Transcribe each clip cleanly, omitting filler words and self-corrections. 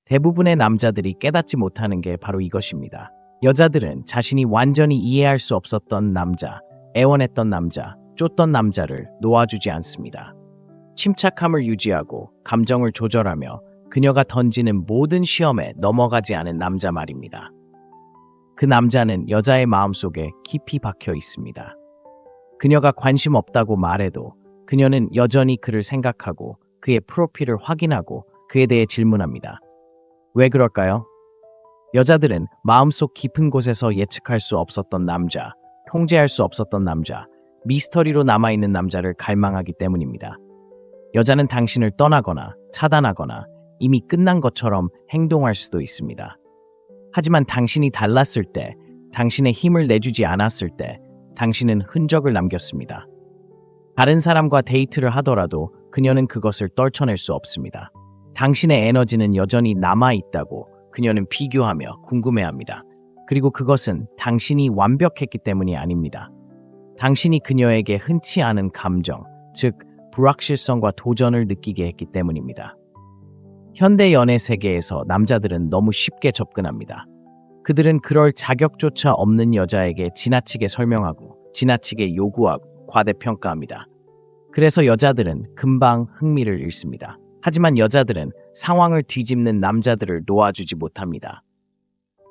대부분의 남자들이 깨닫지 못하는 게 바로 이것입니다. 여자들은 자신이 완전히 이해할 수 없었던 남자, 애원했던 남자, 쫓던 남자를 놓아주지 않습니다. 침착함을 유지하고 감정을 조절하며 그녀가 던지는 모든 시험에 넘어가지 않은 남자 말입니다. 그 남자는 여자의 마음속에 깊이 박혀 있습니다. 그녀가 관심 없다고 말해도 그녀는 여전히 그를 생각하고 그의 프로필을 확인하고 그에 대해 질문합니다. 왜 그럴까요? 여자들은 마음속 깊은 곳에서 예측할 수 없었던 남자, 통제할 수 없었던 남자, 미스터리로 남아있는 남자를 갈망하기 때문입니다. 여자는 당신을 떠나거나 차단하거나 이미 끝난 것처럼 행동할 수도 있습니다. 하지만 당신이 달랐을 때, 당신의 힘을 내주지 않았을 때, 당신은 흔적을 남겼습니다. 다른 사람과 데이트를 하더라도 그녀는 그것을 떨쳐낼 수 없습니다. 당신의 에너지는 여전히 남아있다고 그녀는 비교하며 궁금해합니다. 그리고 그것은 당신이 완벽했기 때문이 아닙니다. 당신이 그녀에게 흔치 않은 감정, 즉 불확실성과 도전을 느끼게 했기 때문입니다. 현대 연애 세계에서 남자들은 너무 쉽게 접근합니다. 그들은 그럴 자격조차 없는 여자에게 지나치게 설명하고 지나치게 요구하고 과대평가합니다. 그래서 여자들은 금방 흥미를 잃습니다. 하지만 여자들은 상황을 뒤집는 남자들을 놓아주지 못합니다.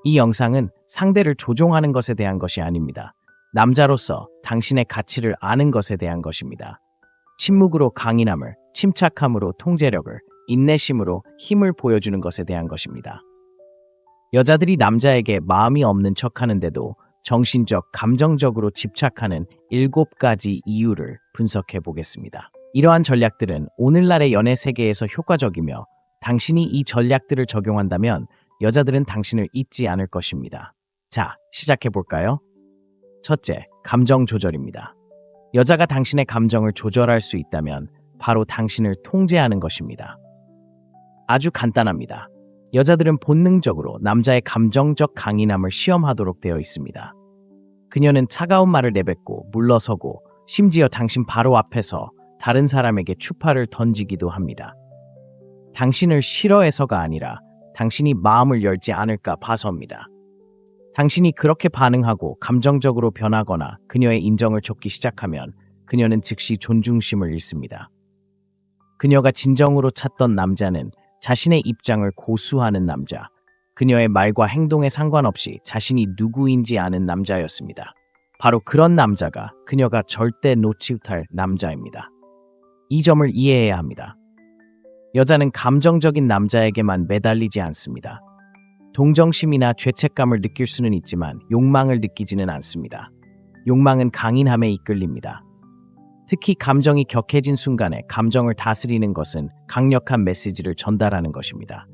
이 영상은 상대를 조종하는 것에 대한 것이 아닙니다. 남자로서 당신의 가치를 아는 것에 대한 것입니다. 침묵으로 강인함을, 침착함으로 통제력을, 인내심으로 힘을 보여주는 것에 대한 것입니다. 여자들이 남자에게 마음이 없는 척하는데도 정신적, 감정적으로 집착하는 7가지 이유를 분석해 보겠습니다. 이러한 전략들은 오늘날의 연애 세계에서 효과적이며 당신이 이 전략들을 적용한다면 여자들은 당신을 잊지 않을 것입니다. 자, 시작해 볼까요? 첫째, 감정 조절입니다. 여자가 당신의 감정을 조절할 수 있다면 바로 당신을 통제하는 것입니다. 아주 간단합니다. 여자들은 본능적으로 남자의 감정적 강인함을 시험하도록 되어 있습니다. 그녀는 차가운 말을 내뱉고 물러서고 심지어 당신 바로 앞에서 다른 사람에게 추파를 던지기도 합니다. 당신을 싫어해서가 아니라 당신이 마음을 열지 않을까 봐서입니다. 당신이 그렇게 반응하고 감정적으로 변하거나 그녀의 인정을 쫓기 시작하면 그녀는 즉시 존중심을 잃습니다. 그녀가 진정으로 찾던 남자는 자신의 입장을 고수하는 남자, 그녀의 말과 행동에 상관없이 자신이 누구인지 아는 남자였습니다. 바로 그런 남자가 그녀가 절대 놓지 못할 남자입니다. 이 점을 이해해야 합니다. 여자는 감정적인 남자에게만 매달리지 않습니다. 동정심이나 죄책감을 느낄 수는 있지만 욕망을 느끼지는 않습니다. 욕망은 강인함에 이끌립니다. 특히 감정이 격해진 순간에 감정을 다스리는 것은 강력한 메시지를 전달하는 것입니다.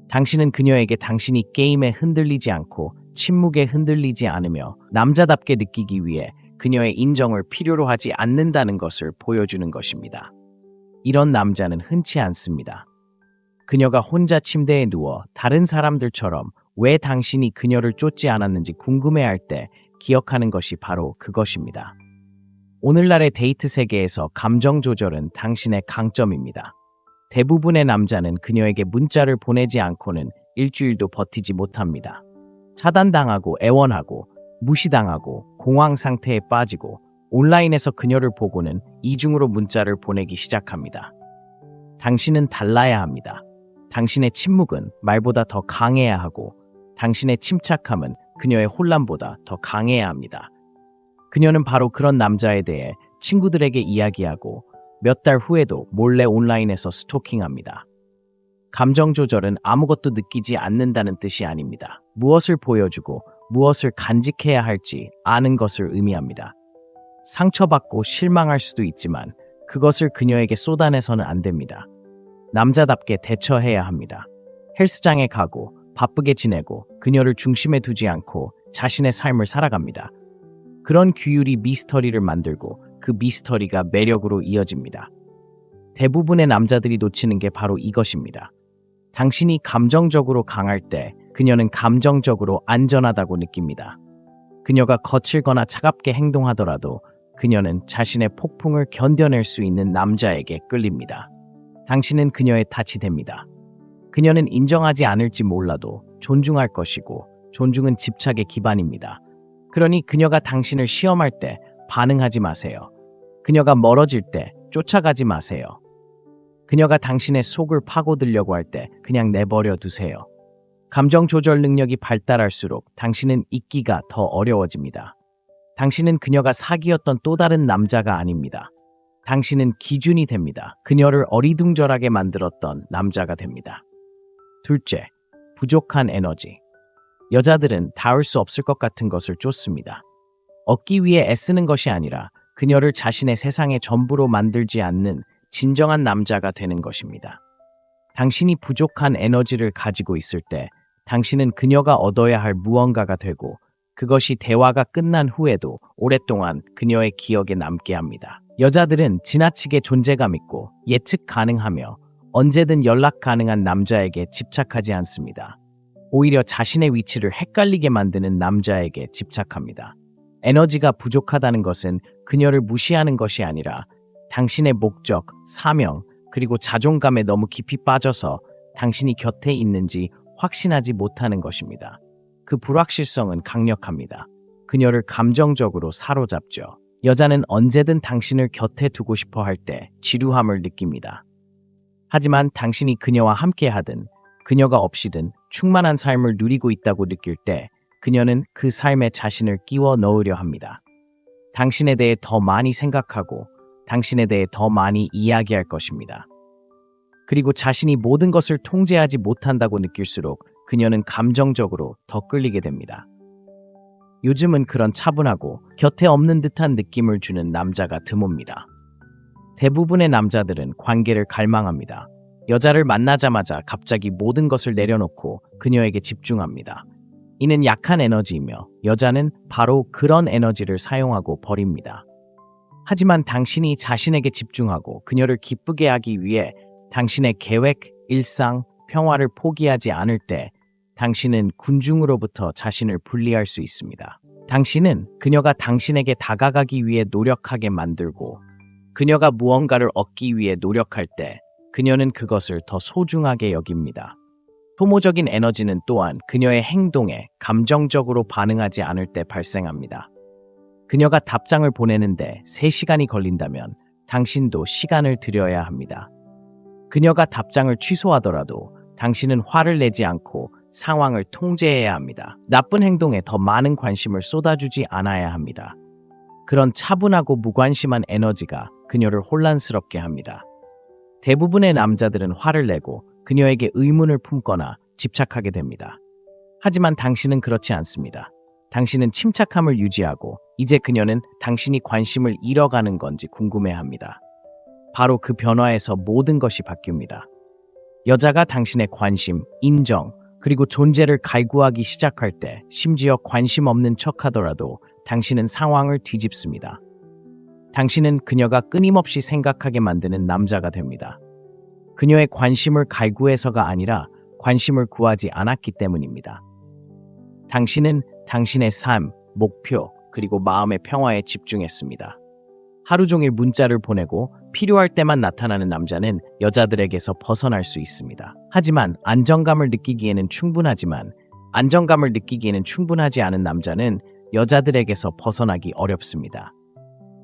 당신은 그녀에게 당신이 게임에 흔들리지 않고 침묵에 흔들리지 않으며 남자답게 느끼기 위해 그녀의 인정을 필요로 하지 않는다는 것을 보여주는 것입니다. 이런 남자는 흔치 않습니다. 그녀가 혼자 침대에 누워 다른 사람들처럼 왜 당신이 그녀를 쫓지 않았는지 궁금해할 때 기억하는 것이 바로 그것입니다. 오늘날의 데이트 세계에서 감정 조절은 당신의 강점입니다. 대부분의 남자는 그녀에게 문자를 보내지 않고는 일주일도 버티지 못합니다. 차단당하고 애원하고 무시당하고 공황 상태에 빠지고 온라인에서 그녀를 보고는 이중으로 문자를 보내기 시작합니다. 당신은 달라야 합니다. 당신의 침묵은 말보다 더 강해야 하고 당신의 침착함은 그녀의 혼란보다 더 강해야 합니다. 그녀는 바로 그런 남자에 대해 친구들에게 이야기하고 몇 달 후에도 몰래 온라인에서 스토킹합니다. 감정 조절은 아무것도 느끼지 않는다는 뜻이 아닙니다. 무엇을 보여주고 무엇을 간직해야 할지 아는 것을 의미합니다. 상처받고 실망할 수도 있지만 그것을 그녀에게 쏟아내서는 안 됩니다. 남자답게 대처해야 합니다. 헬스장에 가고 바쁘게 지내고 그녀를 중심에 두지 않고 자신의 삶을 살아갑니다. 그런 규율이 미스터리를 만들고 그 미스터리가 매력으로 이어집니다. 대부분의 남자들이 놓치는 게 바로 이것입니다. 당신이 감정적으로 강할 때 그녀는 감정적으로 안전하다고 느낍니다. 그녀가 거칠거나 차갑게 행동하더라도 그녀는 자신의 폭풍을 견뎌낼 수 있는 남자에게 끌립니다. 당신은 그녀의 탓이 됩니다. 그녀는 인정하지 않을지 몰라도 존중할 것이고 존중은 집착의 기반입니다. 그러니 그녀가 당신을 시험할 때 반응하지 마세요. 그녀가 멀어질 때 쫓아가지 마세요. 그녀가 당신의 속을 파고들려고 할 때 그냥 내버려 두세요. 감정 조절 능력이 발달할수록 당신은 잊기가 더 어려워집니다. 당신은 그녀가 사귀었던 또 다른 남자가 아닙니다. 당신은 기준이 됩니다. 그녀를 어리둥절하게 만들었던 남자가 됩니다. 둘째, 부족한 에너지. 여자들은 닿을 수 없을 것 같은 것을 쫓습니다. 얻기 위해 애쓰는 것이 아니라 그녀를 자신의 세상의 전부로 만들지 않는 진정한 남자가 되는 것입니다. 당신이 부족한 에너지를 가지고 있을 때 당신은 그녀가 얻어야 할 무언가가 되고 그것이 대화가 끝난 후에도 오랫동안 그녀의 기억에 남게 합니다. 여자들은 지나치게 존재감 있고 예측 가능하며 언제든 연락 가능한 남자에게 집착하지 않습니다. 오히려 자신의 위치를 헷갈리게 만드는 남자에게 집착합니다. 에너지가 부족하다는 것은 그녀를 무시하는 것이 아니라 당신의 목적, 사명, 그리고 자존감에 너무 깊이 빠져서 당신이 곁에 있는지 확신하지 못하는 것입니다. 그 불확실성은 강력합니다. 그녀를 감정적으로 사로잡죠. 여자는 언제든 당신을 곁에 두고 싶어 할 때 지루함을 느낍니다. 하지만 당신이 그녀와 함께 하든 그녀가 없이든 충만한 삶을 누리고 있다고 느낄 때 그녀는 그 삶에 자신을 끼워 넣으려 합니다. 당신에 대해 더 많이 생각하고 당신에 대해 더 많이 이야기할 것입니다. 그리고 자신이 모든 것을 통제하지 못한다고 느낄수록 그녀는 감정적으로 더 끌리게 됩니다. 요즘은 그런 차분하고 곁에 없는 듯한 느낌을 주는 남자가 드뭅니다. 대부분의 남자들은 관계를 갈망합니다. 여자를 만나자마자 갑자기 모든 것을 내려놓고 그녀에게 집중합니다. 이는 약한 에너지이며 여자는 바로 그런 에너지를 사용하고 버립니다. 하지만 당신이 자신에게 집중하고 그녀를 기쁘게 하기 위해 당신의 계획, 일상, 평화를 포기하지 않을 때 당신은 군중으로부터 자신을 분리할 수 있습니다. 당신은 그녀가 당신에게 다가가기 위해 노력하게 만들고 그녀가 무언가를 얻기 위해 노력할 때 그녀는 그것을 더 소중하게 여깁니다. 소모적인 에너지는 또한 그녀의 행동에 감정적으로 반응하지 않을 때 발생합니다. 그녀가 답장을 보내는데 3시간이 걸린다면 당신도 시간을 들여야 합니다. 그녀가 답장을 취소하더라도 당신은 화를 내지 않고 상황을 통제해야 합니다. 나쁜 행동에 더 많은 관심을 쏟아주지 않아야 합니다. 그런 차분하고 무관심한 에너지가 그녀를 혼란스럽게 합니다. 대부분의 남자들은 화를 내고 그녀에게 의문을 품거나 집착하게 됩니다. 하지만 당신은 그렇지 않습니다. 당신은 침착함을 유지하고 이제 그녀는 당신이 관심을 잃어가는 건지 궁금해합니다. 바로 그 변화에서 모든 것이 바뀝니다. 여자가 당신의 관심, 인정, 그리고 존재를 갈구하기 시작할 때 심지어 관심 없는 척하더라도 당신은 상황을 뒤집습니다. 당신은 그녀가 끊임없이 생각하게 만드는 남자가 됩니다. 그녀의 관심을 갈구해서가 아니라 관심을 구하지 않았기 때문입니다. 당신은 당신의 삶, 목표, 그리고 마음의 평화에 집중했습니다. 하루 종일 문자를 보내고 필요할 때만 나타나는 남자는 여자들에게서 벗어날 수 있습니다. 하지만 안정감을 느끼기에는 충분하지 않은 남자는 여자들에게서 벗어나기 어렵습니다.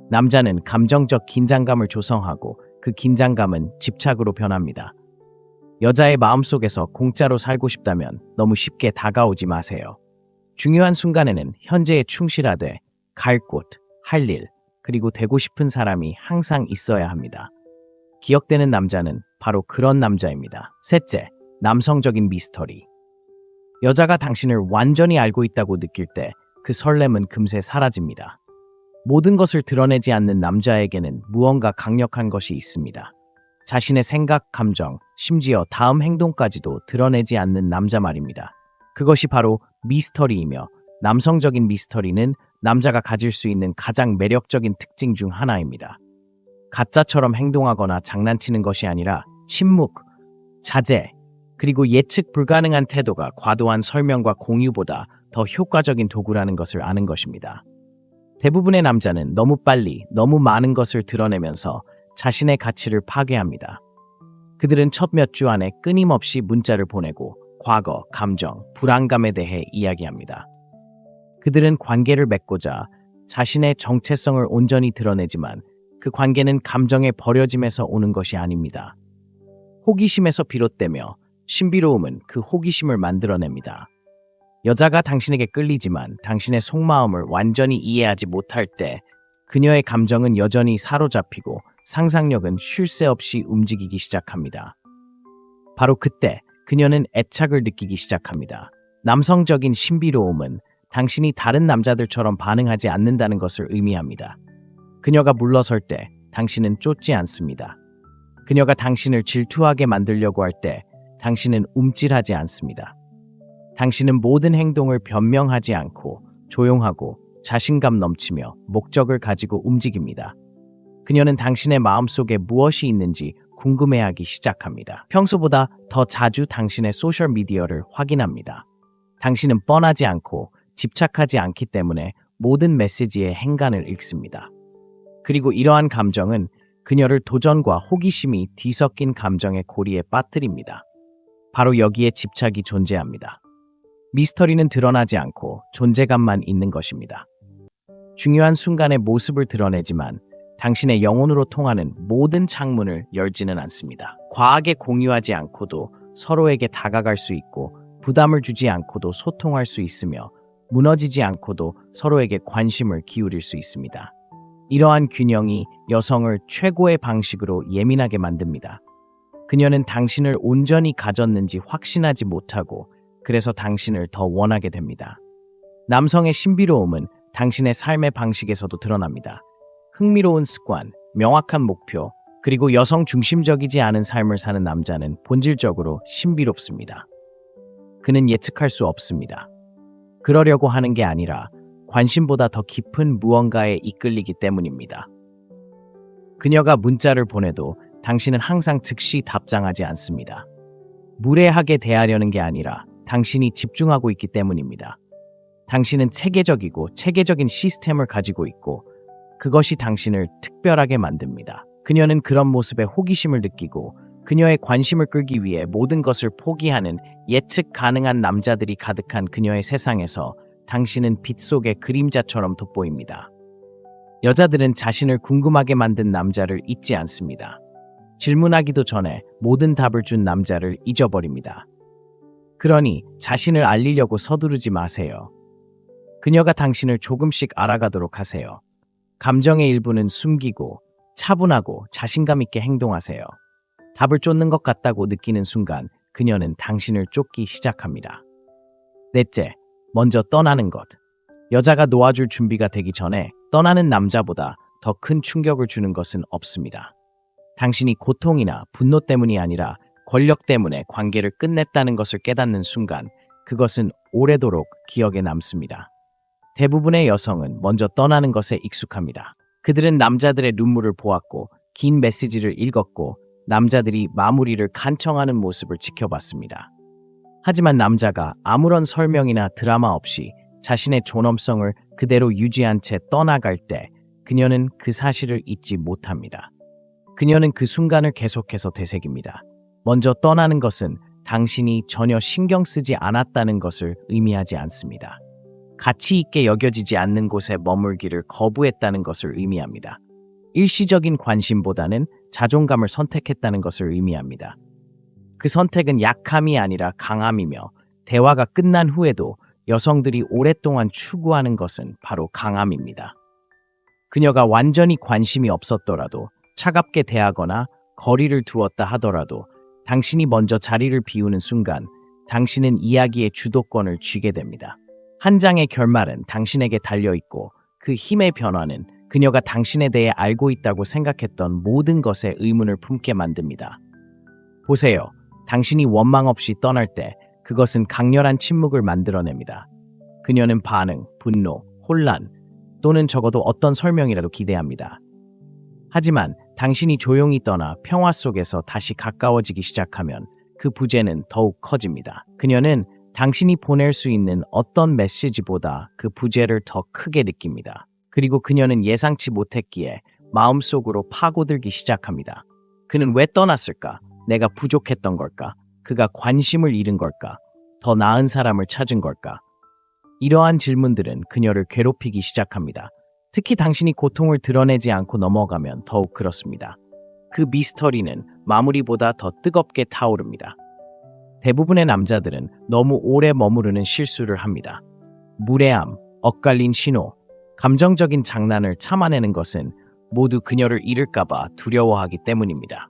남자는 감정적 긴장감을 조성하고 그 긴장감은 집착으로 변합니다. 여자의 마음속에서 공짜로 살고 싶다면 너무 쉽게 다가오지 마세요. 중요한 순간에는 현재에 충실하되 갈 곳, 할 일, 그리고 되고 싶은 사람이 항상 있어야 합니다. 기억되는 남자는 바로 그런 남자입니다. 셋째, 남성적인 미스터리. 여자가 당신을 완전히 알고 있다고 느낄 때 그 설렘은 금세 사라집니다. 모든 것을 드러내지 않는 남자에게는 무언가 강력한 것이 있습니다. 자신의 생각, 감정, 심지어 다음 행동까지도 드러내지 않는 남자 말입니다. 그것이 바로 미스터리이며 남성적인 미스터리는 남자가 가질 수 있는 가장 매력적인 특징 중 하나입니다. 가짜처럼 행동하거나 장난치는 것이 아니라 침묵, 자제, 그리고 예측 불가능한 태도가 과도한 설명과 공유보다 더 효과적인 도구라는 것을 아는 것입니다. 대부분의 남자는 너무 빨리, 너무 많은 것을 드러내면서 자신의 가치를 파괴합니다. 그들은 첫 몇 주 안에 끊임없이 문자를 보내고 과거, 감정, 불안감에 대해 이야기합니다. 그들은 관계를 맺고자 자신의 정체성을 온전히 드러내지만 그 관계는 감정의 버려짐에서 오는 것이 아닙니다. 호기심에서 비롯되며 신비로움은 그 호기심을 만들어냅니다. 여자가 당신에게 끌리지만 당신의 속마음을 완전히 이해하지 못할 때 그녀의 감정은 여전히 사로잡히고 상상력은 쉴 새 없이 움직이기 시작합니다. 바로 그때 그녀는 애착을 느끼기 시작합니다. 남성적인 신비로움은 당신이 다른 남자들처럼 반응하지 않는다는 것을 의미합니다. 그녀가 물러설 때 당신은 쫓지 않습니다. 그녀가 당신을 질투하게 만들려고 할 때 당신은 움찔하지 않습니다. 당신은 모든 행동을 변명하지 않고 조용하고 자신감 넘치며 목적을 가지고 움직입니다. 그녀는 당신의 마음속에 무엇이 있는지 궁금해하기 시작합니다. 평소보다 더 자주 당신의 소셜미디어를 확인합니다. 당신은 뻔하지 않고 집착하지 않기 때문에 모든 메시지의 행간을 읽습니다. 그리고 이러한 감정은 그녀를 도전과 호기심이 뒤섞인 감정의 고리에 빠뜨립니다. 바로 여기에 집착이 존재합니다. 미스터리는 드러나지 않고 존재감만 있는 것입니다. 중요한 순간의 모습을 드러내지만 당신의 영혼으로 통하는 모든 창문을 열지는 않습니다. 과하게 공유하지 않고도 서로에게 다가갈 수 있고 부담을 주지 않고도 소통할 수 있으며 무너지지 않고도 서로에게 관심을 기울일 수 있습니다. 이러한 균형이 여성을 최고의 방식으로 예민하게 만듭니다. 그녀는 당신을 온전히 가졌는지 확신하지 못하고 그래서 당신을 더 원하게 됩니다. 남성의 신비로움은 당신의 삶의 방식에서도 드러납니다. 흥미로운 습관, 명확한 목표, 그리고 여성 중심적이지 않은 삶을 사는 남자는 본질적으로 신비롭습니다. 그는 예측할 수 없습니다. 그러려고 하는 게 아니라 관심보다 더 깊은 무언가에 이끌리기 때문입니다. 그녀가 문자를 보내도 당신은 항상 즉시 답장하지 않습니다. 무례하게 대하려는 게 아니라 당신이 집중하고 있기 때문입니다. 당신은 체계적인 시스템을 가지고 있고 그것이 당신을 특별하게 만듭니다. 그녀는 그런 모습에 호기심을 느끼고 그녀의 관심을 끌기 위해 모든 것을 포기하는 예측 가능한 남자들이 가득한 그녀의 세상에서 당신은 빛 속의 그림자처럼 돋보입니다. 여자들은 자신을 궁금하게 만든 남자를 잊지 않습니다. 질문하기도 전에 모든 답을 준 남자를 잊어버립니다. 그러니 자신을 알리려고 서두르지 마세요. 그녀가 당신을 조금씩 알아가도록 하세요. 감정의 일부는 숨기고 차분하고 자신감 있게 행동하세요. 답을 쫓는 것 같다고 느끼는 순간 그녀는 당신을 쫓기 시작합니다. 넷째, 먼저 떠나는 것. 여자가 놓아줄 준비가 되기 전에 떠나는 남자보다 더 큰 충격을 주는 것은 없습니다. 당신이 고통이나 분노 때문이 아니라 권력 때문에 관계를 끝냈다는 것을 깨닫는 순간 그것은 오래도록 기억에 남습니다. 대부분의 여성은 먼저 떠나는 것에 익숙합니다. 그들은 남자들의 눈물을 보았고 긴 메시지를 읽었고 남자들이 마무리를 간청하는 모습을 지켜봤습니다. 하지만 남자가 아무런 설명이나 드라마 없이 자신의 존엄성을 그대로 유지한 채 떠나갈 때 그녀는 그 사실을 잊지 못합니다. 그녀는 그 순간을 계속해서 되새깁니다. 먼저 떠나는 것은 당신이 전혀 신경 쓰지 않았다는 것을 의미하지 않습니다. 가치 있게 여겨지지 않는 곳에 머물기를 거부했다는 것을 의미합니다. 일시적인 관심보다는 자존감을 선택했다는 것을 의미합니다. 그 선택은 약함이 아니라 강함이며 대화가 끝난 후에도 여성들이 오랫동안 추구하는 것은 바로 강함입니다. 그녀가 완전히 관심이 없었더라도 차갑게 대하거나 거리를 두었다 하더라도 당신이 먼저 자리를 비우는 순간 당신은 이야기의 주도권을 쥐게 됩니다. 한 장의 결말은 당신에게 달려있고 그 힘의 변화는 그녀가 당신에 대해 알고 있다고 생각했던 모든 것에 의문을 품게 만듭니다. 보세요. 당신이 원망 없이 떠날 때 그것은 강렬한 침묵을 만들어냅니다. 그녀는 반응, 분노, 혼란 또는 적어도 어떤 설명이라도 기대합니다. 하지만 당신이 조용히 떠나 평화 속에서 다시 가까워지기 시작하면 그 부재는 더욱 커집니다. 그녀는 당신이 보낼 수 있는 어떤 메시지보다 그 부재를 더 크게 느낍니다. 그리고 그녀는 예상치 못했기에 마음속으로 파고들기 시작합니다. 그는 왜 떠났을까? 내가 부족했던 걸까? 그가 관심을 잃은 걸까? 더 나은 사람을 찾은 걸까? 이러한 질문들은 그녀를 괴롭히기 시작합니다. 특히 당신이 고통을 드러내지 않고 넘어가면 더욱 그렇습니다. 그 미스터리는 마무리보다 더 뜨겁게 타오릅니다. 대부분의 남자들은 너무 오래 머무르는 실수를 합니다. 무례함, 엇갈린 신호, 감정적인 장난을 참아내는 것은 모두 그녀를 잃을까봐 두려워하기 때문입니다.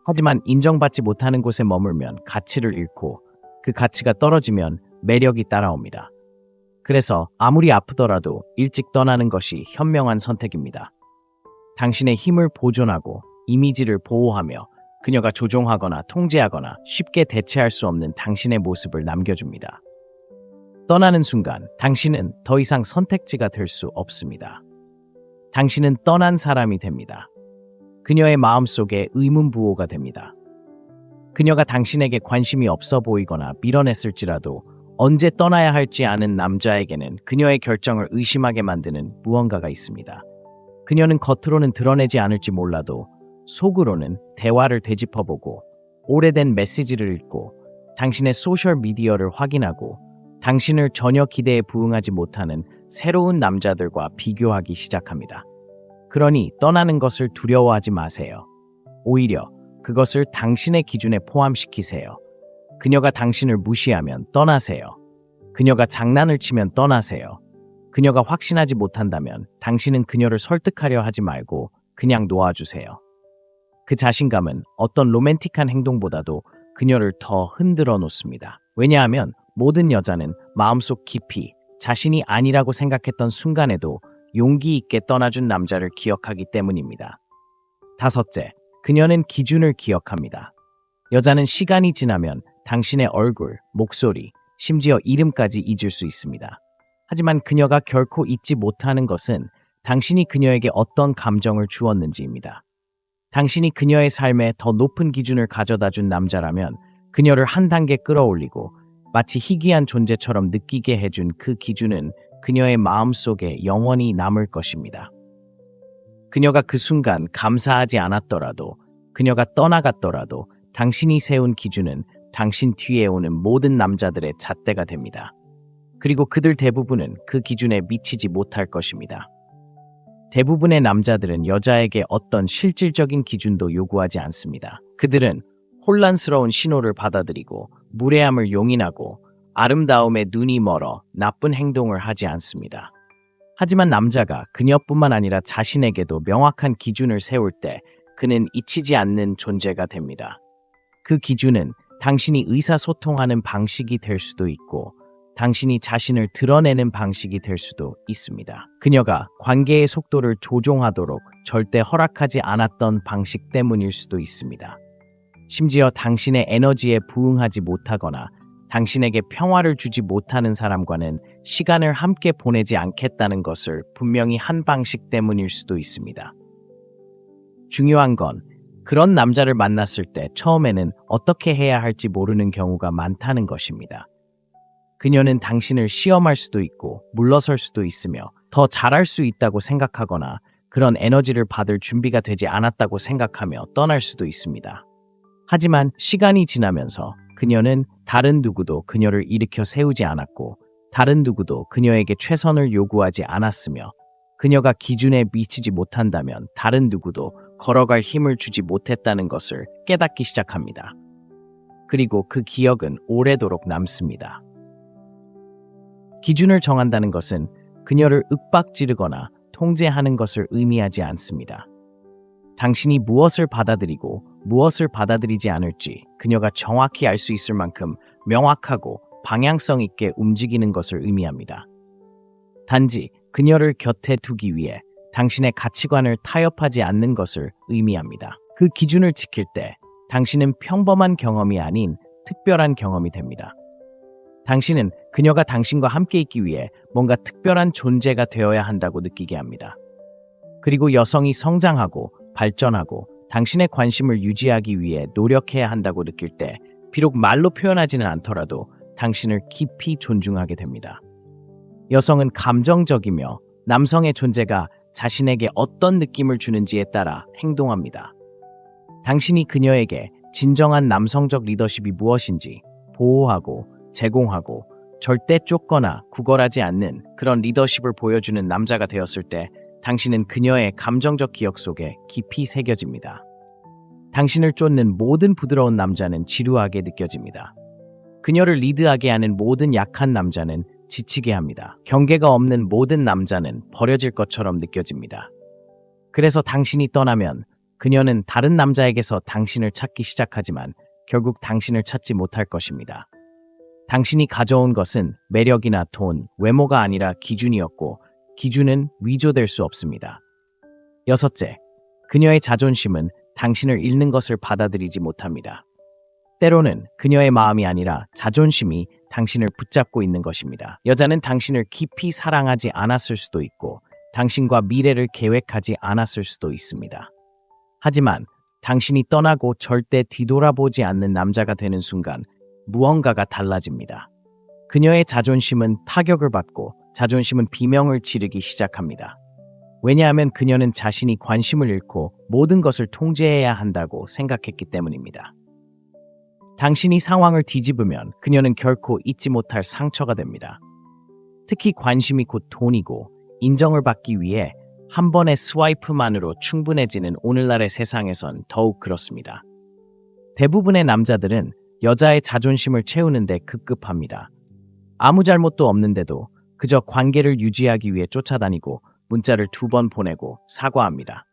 하지만 인정받지 못하는 곳에 머물면 가치를 잃고 그 가치가 떨어지면 매력이 따라옵니다. 그래서 아무리 아프더라도 일찍 떠나는 것이 현명한 선택입니다. 당신의 힘을 보존하고 이미지를 보호하며 그녀가 조종하거나 통제하거나 쉽게 대체할 수 없는 당신의 모습을 남겨줍니다. 떠나는 순간 당신은 더 이상 선택지가 될 수 없습니다. 당신은 떠난 사람이 됩니다. 그녀의 마음속에 의문부호가 됩니다. 그녀가 당신에게 관심이 없어 보이거나 밀어냈을지라도 언제 떠나야 할지 아는 남자에게는 그녀의 결정을 의심하게 만드는 무언가가 있습니다. 그녀는 겉으로는 드러내지 않을지 몰라도 속으로는 대화를 되짚어보고 오래된 메시지를 읽고 당신의 소셜미디어를 확인하고 당신을 전혀 기대에 부응하지 못하는 새로운 남자들과 비교하기 시작합니다. 그러니 떠나는 것을 두려워하지 마세요. 오히려 그것을 당신의 기준에 포함시키세요. 그녀가 당신을 무시하면 떠나세요. 그녀가 장난을 치면 떠나세요. 그녀가 확신하지 못한다면 당신은 그녀를 설득하려 하지 말고 그냥 놓아주세요. 그 자신감은 어떤 로맨틱한 행동보다도 그녀를 더 흔들어 놓습니다. 왜냐하면 모든 여자는 마음속 깊이 자신이 아니라고 생각했던 순간에도 용기 있게 떠나준 남자를 기억하기 때문입니다. 다섯째, 그녀는 기준을 기억합니다. 여자는 시간이 지나면 당신의 얼굴, 목소리, 심지어 이름까지 잊을 수 있습니다. 하지만 그녀가 결코 잊지 못하는 것은 당신이 그녀에게 어떤 감정을 주었는지입니다. 당신이 그녀의 삶에 더 높은 기준을 가져다 준 남자라면 그녀를 한 단계 끌어올리고 마치 희귀한 존재처럼 느끼게 해준 그 기준은 그녀의 마음속에 영원히 남을 것입니다. 그녀가 그 순간 감사하지 않았더라도, 그녀가 떠나갔더라도 당신이 세운 기준은 당신 뒤에 오는 모든 남자들의 잣대가 됩니다. 그리고 그들 대부분은 그 기준에 미치지 못할 것입니다. 대부분의 남자들은 여자에게 어떤 실질적인 기준도 요구하지 않습니다. 그들은 혼란스러운 신호를 받아들이고 무례함을 용인하고 아름다움에 눈이 멀어 나쁜 행동을 하지 않습니다. 하지만 남자가 그녀뿐만 아니라 자신에게도 명확한 기준을 세울 때 그는 잊히지 않는 존재가 됩니다. 그 기준은 당신이 의사소통하는 방식이 될 수도 있고 당신이 자신을 드러내는 방식이 될 수도 있습니다. 그녀가 관계의 속도를 조종하도록 절대 허락하지 않았던 방식 때문일 수도 있습니다. 심지어 당신의 에너지에 부응하지 못하거나 당신에게 평화를 주지 못하는 사람과는 시간을 함께 보내지 않겠다는 것을 분명히 한 방식 때문일 수도 있습니다. 중요한 건 그런 남자를 만났을 때 처음에는 어떻게 해야 할지 모르는 경우가 많다는 것입니다. 그녀는 당신을 시험할 수도 있고 물러설 수도 있으며 더 잘할 수 있다고 생각하거나 그런 에너지를 받을 준비가 되지 않았다고 생각하며 떠날 수도 있습니다. 하지만 시간이 지나면서 그녀는 다른 누구도 그녀를 일으켜 세우지 않았고 다른 누구도 그녀에게 최선을 요구하지 않았으며 그녀가 기준에 미치지 못한다면 다른 누구도 걸어갈 힘을 주지 못했다는 것을 깨닫기 시작합니다. 그리고 그 기억은 오래도록 남습니다. 기준을 정한다는 것은 그녀를 윽박지르거나 통제하는 것을 의미하지 않습니다. 당신이 무엇을 받아들이고 무엇을 받아들이지 않을지 그녀가 정확히 알 수 있을 만큼 명확하고 방향성 있게 움직이는 것을 의미합니다. 단지 그녀를 곁에 두기 위해 당신의 가치관을 타협하지 않는 것을 의미합니다. 그 기준을 지킬 때 당신은 평범한 경험이 아닌 특별한 경험이 됩니다. 당신은 그녀가 당신과 함께 있기 위해 뭔가 특별한 존재가 되어야 한다고 느끼게 합니다. 그리고 여성이 성장하고 발전하고 당신의 관심을 유지하기 위해 노력해야 한다고 느낄 때 비록 말로 표현하지는 않더라도 당신을 깊이 존중하게 됩니다. 여성은 감정적이며 남성의 존재가 자신에게 어떤 느낌을 주는지에 따라 행동합니다. 당신이 그녀에게 진정한 남성적 리더십이 무엇인지 보호하고 제공하고 절대 쫓거나 구걸하지 않는 그런 리더십을 보여주는 남자가 되었을 때 당신은 그녀의 감정적 기억 속에 깊이 새겨집니다. 당신을 쫓는 모든 부드러운 남자는 지루하게 느껴집니다. 그녀를 리드하게 하는 모든 약한 남자는 지치게 합니다. 경계가 없는 모든 남자는 버려질 것처럼 느껴집니다. 그래서 당신이 떠나면 그녀는 다른 남자에게서 당신을 찾기 시작하지만 결국 당신을 찾지 못할 것입니다. 당신이 가져온 것은 매력이나 돈, 외모가 아니라 기준이었고 기준은 위조될 수 없습니다. 여섯째, 그녀의 자존심은 당신을 잃는 것을 받아들이지 못합니다. 때로는 그녀의 마음이 아니라 자존심이 당신을 붙잡고 있는 것입니다. 여자는 당신을 깊이 사랑하지 않았을 수도 있고 당신과 미래를 계획하지 않았을 수도 있습니다. 하지만 당신이 떠나고 절대 뒤돌아보지 않는 남자가 되는 순간 무언가가 달라집니다. 그녀의 자존심은 타격을 받고 자존심은 비명을 지르기 시작합니다. 왜냐하면 그녀는 자신이 관심을 잃고 모든 것을 통제해야 한다고 생각했기 때문입니다. 당신이 상황을 뒤집으면 그녀는 결코 잊지 못할 상처가 됩니다. 특히 관심이 곧 돈이고 인정을 받기 위해 한 번의 스와이프만으로 충분해지는 오늘날의 세상에선 더욱 그렇습니다. 대부분의 남자들은 여자의 자존심을 채우는데 급급합니다. 아무 잘못도 없는데도 그저 관계를 유지하기 위해 쫓아다니고 문자를 2번 보내고 사과합니다.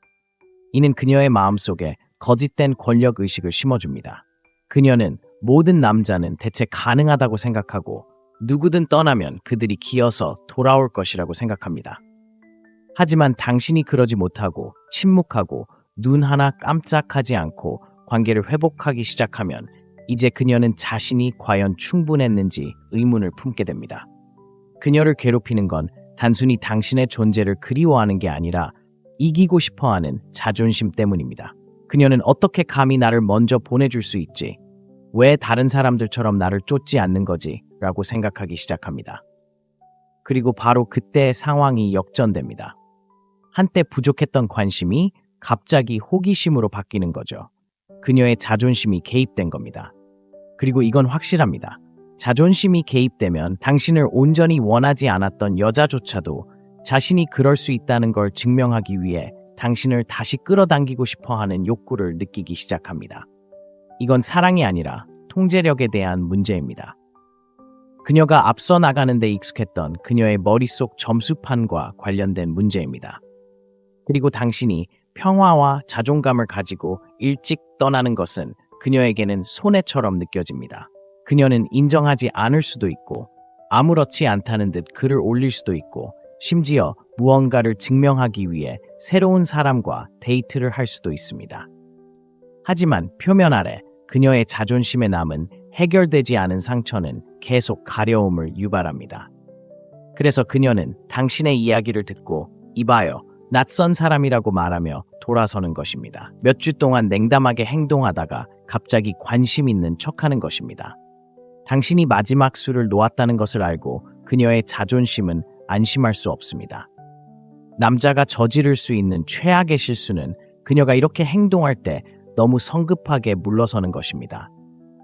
이는 그녀의 마음속에 거짓된 권력의식을 심어줍니다. 그녀는 모든 남자는 대체 가능하다고 생각하고 누구든 떠나면 그들이 기어서 돌아올 것이라고 생각합니다. 하지만 당신이 그러지 못하고 침묵하고 눈 하나 깜짝하지 않고 관계를 회복하기 시작하면 이제 그녀는 자신이 과연 충분했는지 의문을 품게 됩니다. 그녀를 괴롭히는 건 단순히 당신의 존재를 그리워하는 게 아니라 이기고 싶어하는 자존심 때문입니다. 그녀는 어떻게 감히 나를 먼저 보내줄 수 있지? 왜 다른 사람들처럼 나를 쫓지 않는 거지? 라고 생각하기 시작합니다. 그리고 바로 그때 상황이 역전됩니다. 한때 부족했던 관심이 갑자기 호기심으로 바뀌는 거죠. 그녀의 자존심이 개입된 겁니다. 그리고 이건 확실합니다. 자존심이 개입되면 당신을 온전히 원하지 않았던 여자조차도 자신이 그럴 수 있다는 걸 증명하기 위해 당신을 다시 끌어당기고 싶어하는 욕구를 느끼기 시작합니다. 이건 사랑이 아니라 통제력에 대한 문제입니다. 그녀가 앞서 나가는 데 익숙했던 그녀의 머릿속 점수판과 관련된 문제입니다. 그리고 당신이 평화와 자존감을 가지고 일찍 떠나는 것은 그녀에게는 손해처럼 느껴집니다. 그녀는 인정하지 않을 수도 있고 아무렇지 않다는 듯 글을 올릴 수도 있고 심지어 무언가를 증명하기 위해 새로운 사람과 데이트를 할 수도 있습니다. 하지만 표면 아래 그녀의 자존심에 남은 해결되지 않은 상처는 계속 가려움을 유발합니다. 그래서 그녀는 당신의 이야기를 듣고 이봐요, 낯선 사람이라고 말하며 돌아서는 것입니다. 몇 주 동안 냉담하게 행동하다가 갑자기 관심 있는 척하는 것입니다. 당신이 마지막 수를 놓았다는 것을 알고 그녀의 자존심은 안심할 수 없습니다. 남자가 저지를 수 있는 최악의 실수는 그녀가 이렇게 행동할 때 너무 성급하게 물러서는 것입니다.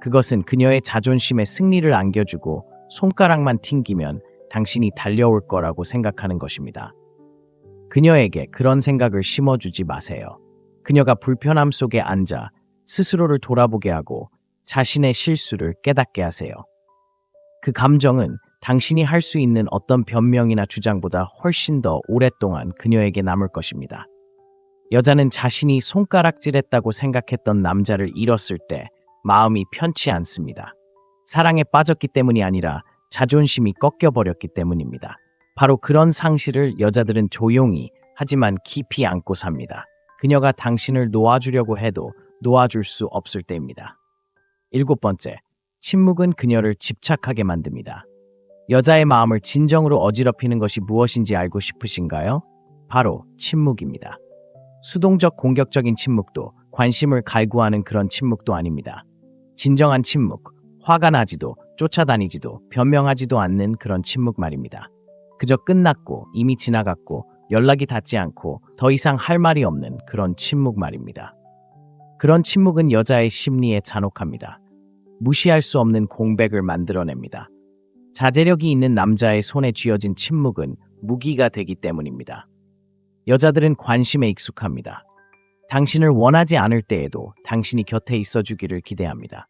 그것은 그녀의 자존심에 승리를 안겨주고 손가락만 튕기면 당신이 달려올 거라고 생각하는 것입니다. 그녀에게 그런 생각을 심어주지 마세요. 그녀가 불편함 속에 앉아 스스로를 돌아보게 하고 자신의 실수를 깨닫게 하세요. 그 감정은 당신이 할 수 있는 어떤 변명이나 주장보다 훨씬 더 오랫동안 그녀에게 남을 것입니다. 여자는 자신이 손가락질했다고 생각했던 남자를 잃었을 때 마음이 편치 않습니다. 사랑에 빠졌기 때문이 아니라 자존심이 꺾여버렸기 때문입니다. 바로 그런 상실을 여자들은 조용히 하지만 깊이 안고 삽니다. 그녀가 당신을 놓아주려고 해도 놓아줄 수 없을 때입니다. 7번째, 침묵은 그녀를 집착하게 만듭니다. 여자의 마음을 진정으로 어지럽히는 것이 무엇인지 알고 싶으신가요? 바로 침묵입니다. 수동적 공격적인 침묵도 관심을 갈구하는 그런 침묵도 아닙니다. 진정한 침묵, 화가 나지도 쫓아다니지도 변명하지도 않는 그런 침묵 말입니다. 그저 끝났고 이미 지나갔고 연락이 닿지 않고 더 이상 할 말이 없는 그런 침묵 말입니다. 그런 침묵은 여자의 심리에 잔혹합니다. 무시할 수 없는 공백을 만들어냅니다. 자제력이 있는 남자의 손에 쥐어진 침묵은 무기가 되기 때문입니다. 여자들은 관심에 익숙합니다. 당신을 원하지 않을 때에도 당신이 곁에 있어주기를 기대합니다.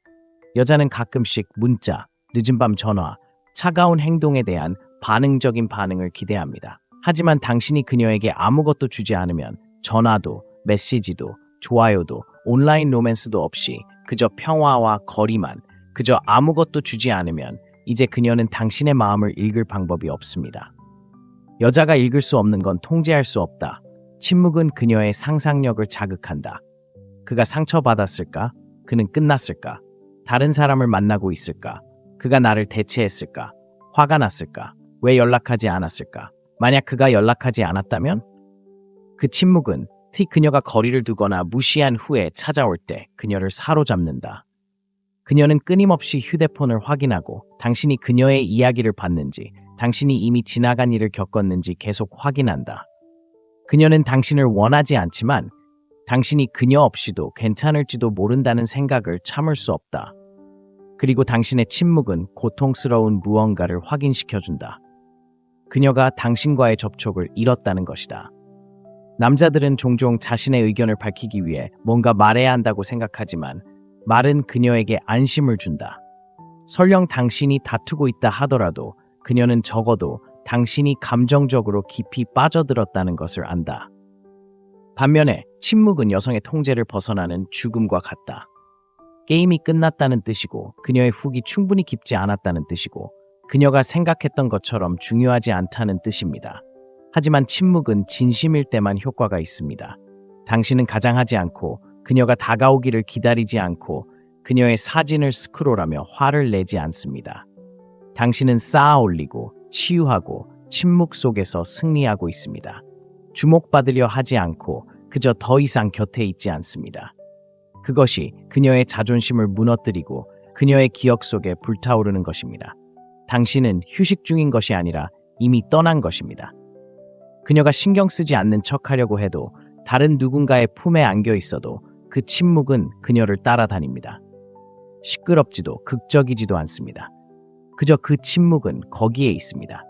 여자는 가끔씩 문자, 늦은 밤 전화, 차가운 행동에 대한 반응적인 반응을 기대합니다. 하지만 당신이 그녀에게 아무것도 주지 않으면 전화도, 메시지도, 좋아요도, 온라인 로맨스도 없이 그저 평화와 거리만, 그저 아무것도 주지 않으면 이제 그녀는 당신의 마음을 읽을 방법이 없습니다. 여자가 읽을 수 없는 건 통제할 수 없다. 침묵은 그녀의 상상력을 자극한다. 그가 상처받았을까? 그는 끝났을까? 다른 사람을 만나고 있을까? 그가 나를 대체했을까? 화가 났을까? 왜 연락하지 않았을까? 만약 그가 연락하지 않았다면? 그 침묵은 그녀가 거리를 두거나 무시한 후에 찾아올 때 그녀를 사로잡는다. 그녀는 끊임없이 휴대폰을 확인하고 당신이 그녀의 이야기를 받는지, 당신이 이미 지나간 일을 겪었는지 계속 확인한다. 그녀는 당신을 원하지 않지만 당신이 그녀 없이도 괜찮을지도 모른다는 생각을 참을 수 없다. 그리고 당신의 침묵은 고통스러운 무언가를 확인시켜준다. 그녀가 당신과의 접촉을 잃었다는 것이다. 남자들은 종종 자신의 의견을 밝히기 위해 뭔가 말해야 한다고 생각하지만 말은 그녀에게 안심을 준다. 설령 당신이 다투고 있다 하더라도 그녀는 적어도 당신이 감정적으로 깊이 빠져들었다는 것을 안다. 반면에 침묵은 여성의 통제를 벗어나는 죽음과 같다. 게임이 끝났다는 뜻이고 그녀의 훅이 충분히 깊지 않았다는 뜻이고 그녀가 생각했던 것처럼 중요하지 않다는 뜻입니다. 하지만 침묵은 진심일 때만 효과가 있습니다. 당신은 가장하지 않고 그녀가 다가오기를 기다리지 않고 그녀의 사진을 스크롤하며 화를 내지 않습니다. 당신은 쌓아 올리고 치유하고 침묵 속에서 승리하고 있습니다. 주목받으려 하지 않고 그저 더 이상 곁에 있지 않습니다. 그것이 그녀의 자존심을 무너뜨리고 그녀의 기억 속에 불타오르는 것입니다. 당신은 휴식 중인 것이 아니라 이미 떠난 것입니다. 그녀가 신경 쓰지 않는 척하려고 해도 다른 누군가의 품에 안겨 있어도 그 침묵은 그녀를 따라다닙니다. 시끄럽지도 극적이지도 않습니다. 그저 그 침묵은 거기에 있습니다.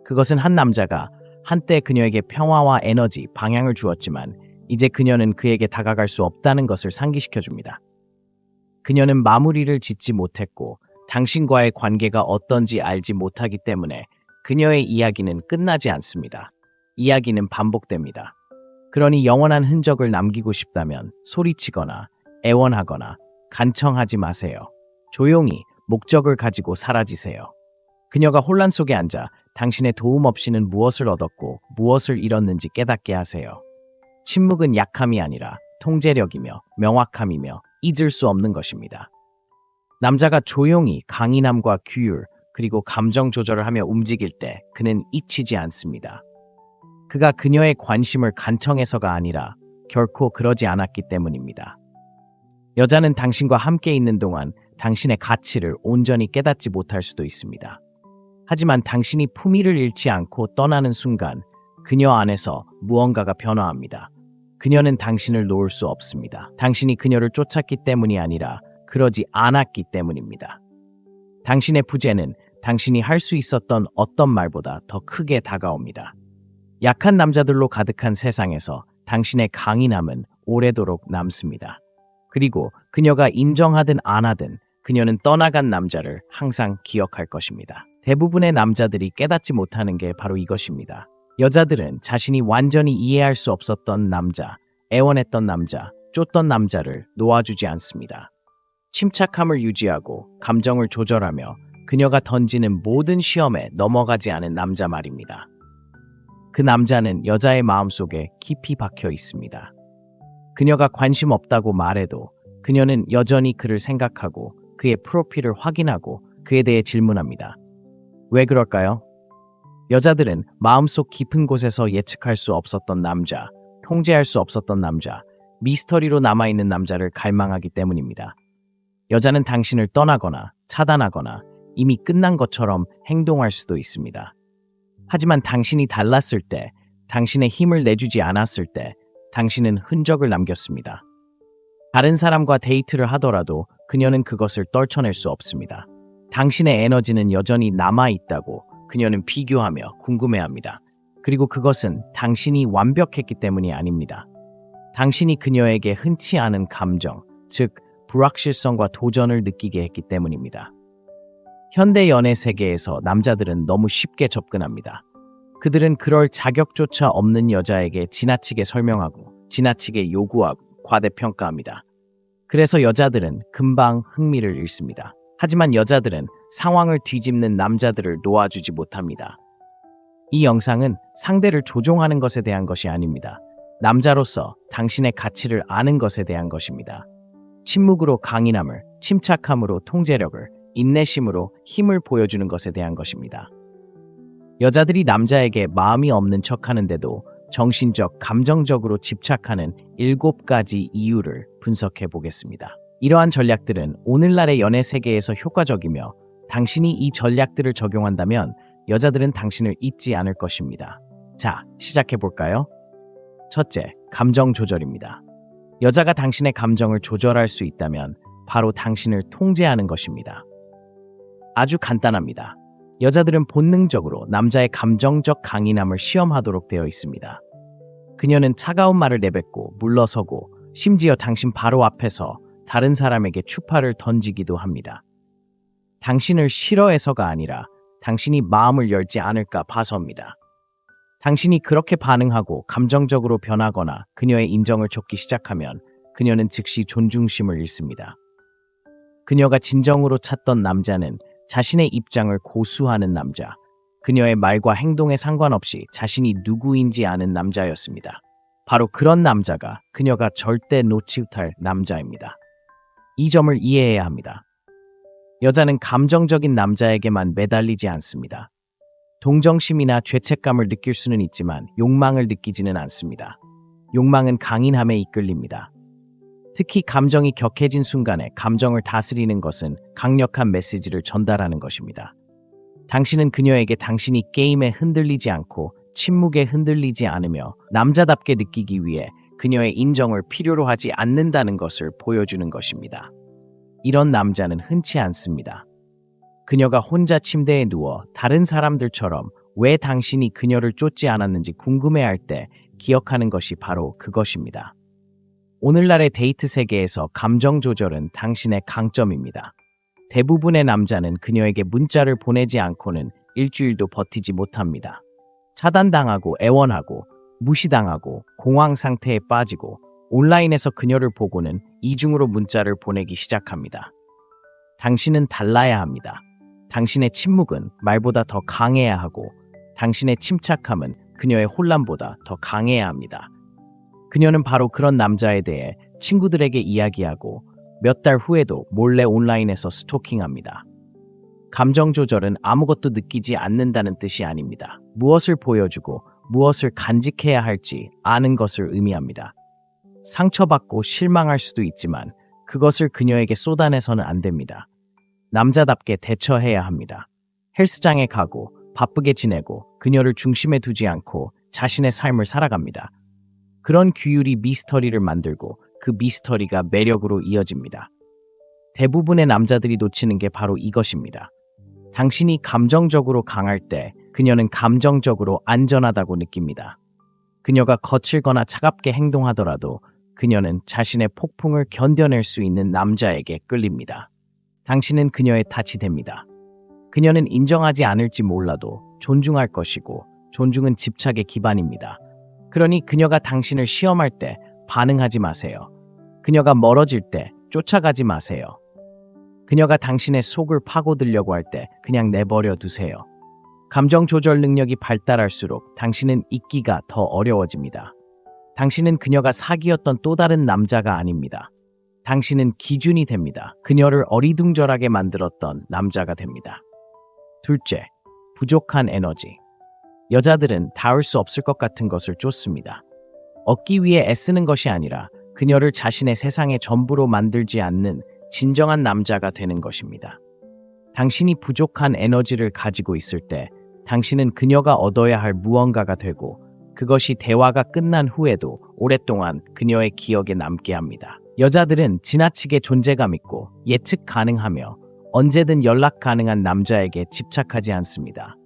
그것은 한 남자가 한때 그녀에게 평화와 에너지, 방향을 주었지만 이제 그녀는 그에게 다가갈 수 없다는 것을 상기시켜줍니다. 그녀는 마무리를 짓지 못했고 당신과의 관계가 어떤지 알지 못하기 때문에 그녀의 이야기는 끝나지 않습니다. 이야기는 반복됩니다. 그러니 영원한 흔적을 남기고 싶다면 소리치거나 애원하거나 간청하지 마세요. 조용히 목적을 가지고 사라지세요. 그녀가 혼란 속에 앉아 당신의 도움 없이는 무엇을 얻었고 무엇을 잃었는지 깨닫게 하세요. 침묵은 약함이 아니라 통제력이며 명확함이며 잊을 수 없는 것입니다. 남자가 조용히 강인함과 규율 그리고 감정 조절을 하며 움직일 때 그는 잊히지 않습니다. 그가 그녀의 관심을 간청해서가 아니라 결코 그러지 않았기 때문입니다. 여자는 당신과 함께 있는 동안 당신의 가치를 온전히 깨닫지 못할 수도 있습니다. 하지만 당신이 품위를 잃지 않고 떠나는 순간 그녀 안에서 무언가가 변화합니다. 그녀는 당신을 놓을 수 없습니다. 당신이 그녀를 쫓았기 때문이 아니라 그러지 않았기 때문입니다. 당신의 부재는 당신이 할 수 있었던 어떤 말보다 더 크게 다가옵니다. 약한 남자들로 가득한 세상에서 당신의 강인함은 오래도록 남습니다. 그리고 그녀가 인정하든 안 하든 그녀는 떠나간 남자를 항상 기억할 것입니다. 대부분의 남자들이 깨닫지 못하는 게 바로 이것입니다. 여자들은 자신이 완전히 이해할 수 없었던 남자, 애원했던 남자, 쫓던 남자를 놓아주지 않습니다. 침착함을 유지하고 감정을 조절하며 그녀가 던지는 모든 시험에 넘어가지 않은 남자 말입니다. 그 남자는 여자의 마음속에 깊이 박혀 있습니다. 그녀가 관심 없다고 말해도 그녀는 여전히 그를 생각하고 그의 프로필을 확인하고 그에 대해 질문합니다. 왜 그럴까요? 여자들은 마음속 깊은 곳에서 예측할 수 없었던 남자, 통제할 수 없었던 남자, 미스터리로 남아있는 남자를 갈망하기 때문입니다. 여자는 당신을 떠나거나 차단하거나 이미 끝난 것처럼 행동할 수도 있습니다. 하지만 당신이 달랐을 때, 당신의 힘을 내주지 않았을 때, 당신은 흔적을 남겼습니다. 다른 사람과 데이트를 하더라도 그녀는 그것을 떨쳐낼 수 없습니다. 당신의 에너지는 여전히 남아있다고 그녀는 비교하며 궁금해합니다. 그리고 그것은 당신이 완벽했기 때문이 아닙니다. 당신이 그녀에게 흔치 않은 감정, 즉 불확실성과 도전을 느끼게 했기 때문입니다. 현대 연애 세계에서 남자들은 너무 쉽게 접근합니다. 그들은 그럴 자격조차 없는 여자에게 지나치게 설명하고 지나치게 요구하고 과대평가합니다. 그래서 여자들은 금방 흥미를 잃습니다. 하지만 여자들은 상황을 뒤집는 남자들을 놓아주지 못합니다. 이 영상은 상대를 조종하는 것에 대한 것이 아닙니다. 남자로서 당신의 가치를 아는 것에 대한 것입니다. 침묵으로 강인함을, 침착함으로 통제력을, 인내심으로 힘을 보여주는 것에 대한 것입니다. 여자들이 남자에게 마음이 없는 척하는데도 정신적, 감정적으로 집착하는 7가지 이유를 분석해 보겠습니다. 이러한 전략들은 오늘날의 연애 세계에서 효과적이며 당신이 이 전략들을 적용한다면 여자들은 당신을 잊지 않을 것입니다. 자, 시작해 볼까요? 첫째, 감정 조절입니다. 여자가 당신의 감정을 조절할 수 있다면 바로 당신을 통제하는 것입니다. 아주 간단합니다. 여자들은 본능적으로 남자의 감정적 강인함을 시험하도록 되어 있습니다. 그녀는 차가운 말을 내뱉고 물러서고 심지어 당신 바로 앞에서 다른 사람에게 추파를 던지기도 합니다. 당신을 싫어해서가 아니라 당신이 마음을 열지 않을까 봐서입니다. 당신이 그렇게 반응하고 감정적으로 변하거나 그녀의 인정을 쫓기 시작하면 그녀는 즉시 존중심을 잃습니다. 그녀가 진정으로 찾던 남자는 자신의 입장을 고수하는 남자, 그녀의 말과 행동에 상관없이 자신이 누구인지 아는 남자였습니다. 바로 그런 남자가 그녀가 절대 놓지 못할 남자입니다. 이 점을 이해해야 합니다. 여자는 감정적인 남자에게만 매달리지 않습니다. 동정심이나 죄책감을 느낄 수는 있지만 욕망을 느끼지는 않습니다. 욕망은 강인함에 이끌립니다. 특히 감정이 격해진 순간에 감정을 다스리는 것은 강력한 메시지를 전달하는 것입니다. 당신은 그녀에게 당신이 게임에 흔들리지 않고 침묵에 흔들리지 않으며 남자답게 느끼기 위해 그녀의 인정을 필요로 하지 않는다는 것을 보여주는 것입니다. 이런 남자는 흔치 않습니다. 그녀가 혼자 침대에 누워 다른 사람들처럼 왜 당신이 그녀를 쫓지 않았는지 궁금해할 때 기억하는 것이 바로 그것입니다. 오늘날의 데이트 세계에서 감정 조절은 당신의 강점입니다. 대부분의 남자는 그녀에게 문자를 보내지 않고는 일주일도 버티지 못합니다. 차단당하고 애원하고 무시당하고 공황 상태에 빠지고 온라인에서 그녀를 보고는 이중으로 문자를 보내기 시작합니다. 당신은 달라야 합니다. 당신의 침묵은 말보다 더 강해야 하고 당신의 침착함은 그녀의 혼란보다 더 강해야 합니다. 그녀는 바로 그런 남자에 대해 친구들에게 이야기하고 몇 달 후에도 몰래 온라인에서 스토킹합니다. 감정 조절은 아무것도 느끼지 않는다는 뜻이 아닙니다. 무엇을 보여주고 무엇을 간직해야 할지 아는 것을 의미합니다. 상처받고 실망할 수도 있지만 그것을 그녀에게 쏟아내서는 안 됩니다. 남자답게 대처해야 합니다. 헬스장에 가고 바쁘게 지내고 그녀를 중심에 두지 않고 자신의 삶을 살아갑니다. 그런 규율이 미스터리를 만들고 그 미스터리가 매력으로 이어집니다. 대부분의 남자들이 놓치는 게 바로 이것입니다. 당신이 감정적으로 강할 때 그녀는 감정적으로 안전하다고 느낍니다. 그녀가 거칠거나 차갑게 행동하더라도 그녀는 자신의 폭풍을 견뎌낼 수 있는 남자에게 끌립니다. 당신은 그녀의 탓이 됩니다. 그녀는 인정하지 않을지 몰라도 존중할 것이고 존중은 집착의 기반입니다. 그러니 그녀가 당신을 시험할 때 반응하지 마세요. 그녀가 멀어질 때 쫓아가지 마세요. 그녀가 당신의 속을 파고들려고 할 때 그냥 내버려 두세요. 감정 조절 능력이 발달할수록 당신은 잊기가 더 어려워집니다. 당신은 그녀가 사귀었던 또 다른 남자가 아닙니다. 당신은 기준이 됩니다. 그녀를 어리둥절하게 만들었던 남자가 됩니다. 둘째, 부족한 에너지. 여자들은 닿을 수 없을 것 같은 것을 쫓습니다. 얻기 위해 애쓰는 것이 아니라 그녀를 자신의 세상의 전부로 만들지 않는 진정한 남자가 되는 것입니다. 당신이 부족한 에너지를 가지고 있을 때 당신은 그녀가 얻어야 할 무언가가 되고 그것이 대화가 끝난 후에도 오랫동안 그녀의 기억에 남게 합니다. 여자들은 지나치게 존재감 있고 예측 가능하며 언제든 연락 가능한 남자에게 집착하지 않습니다.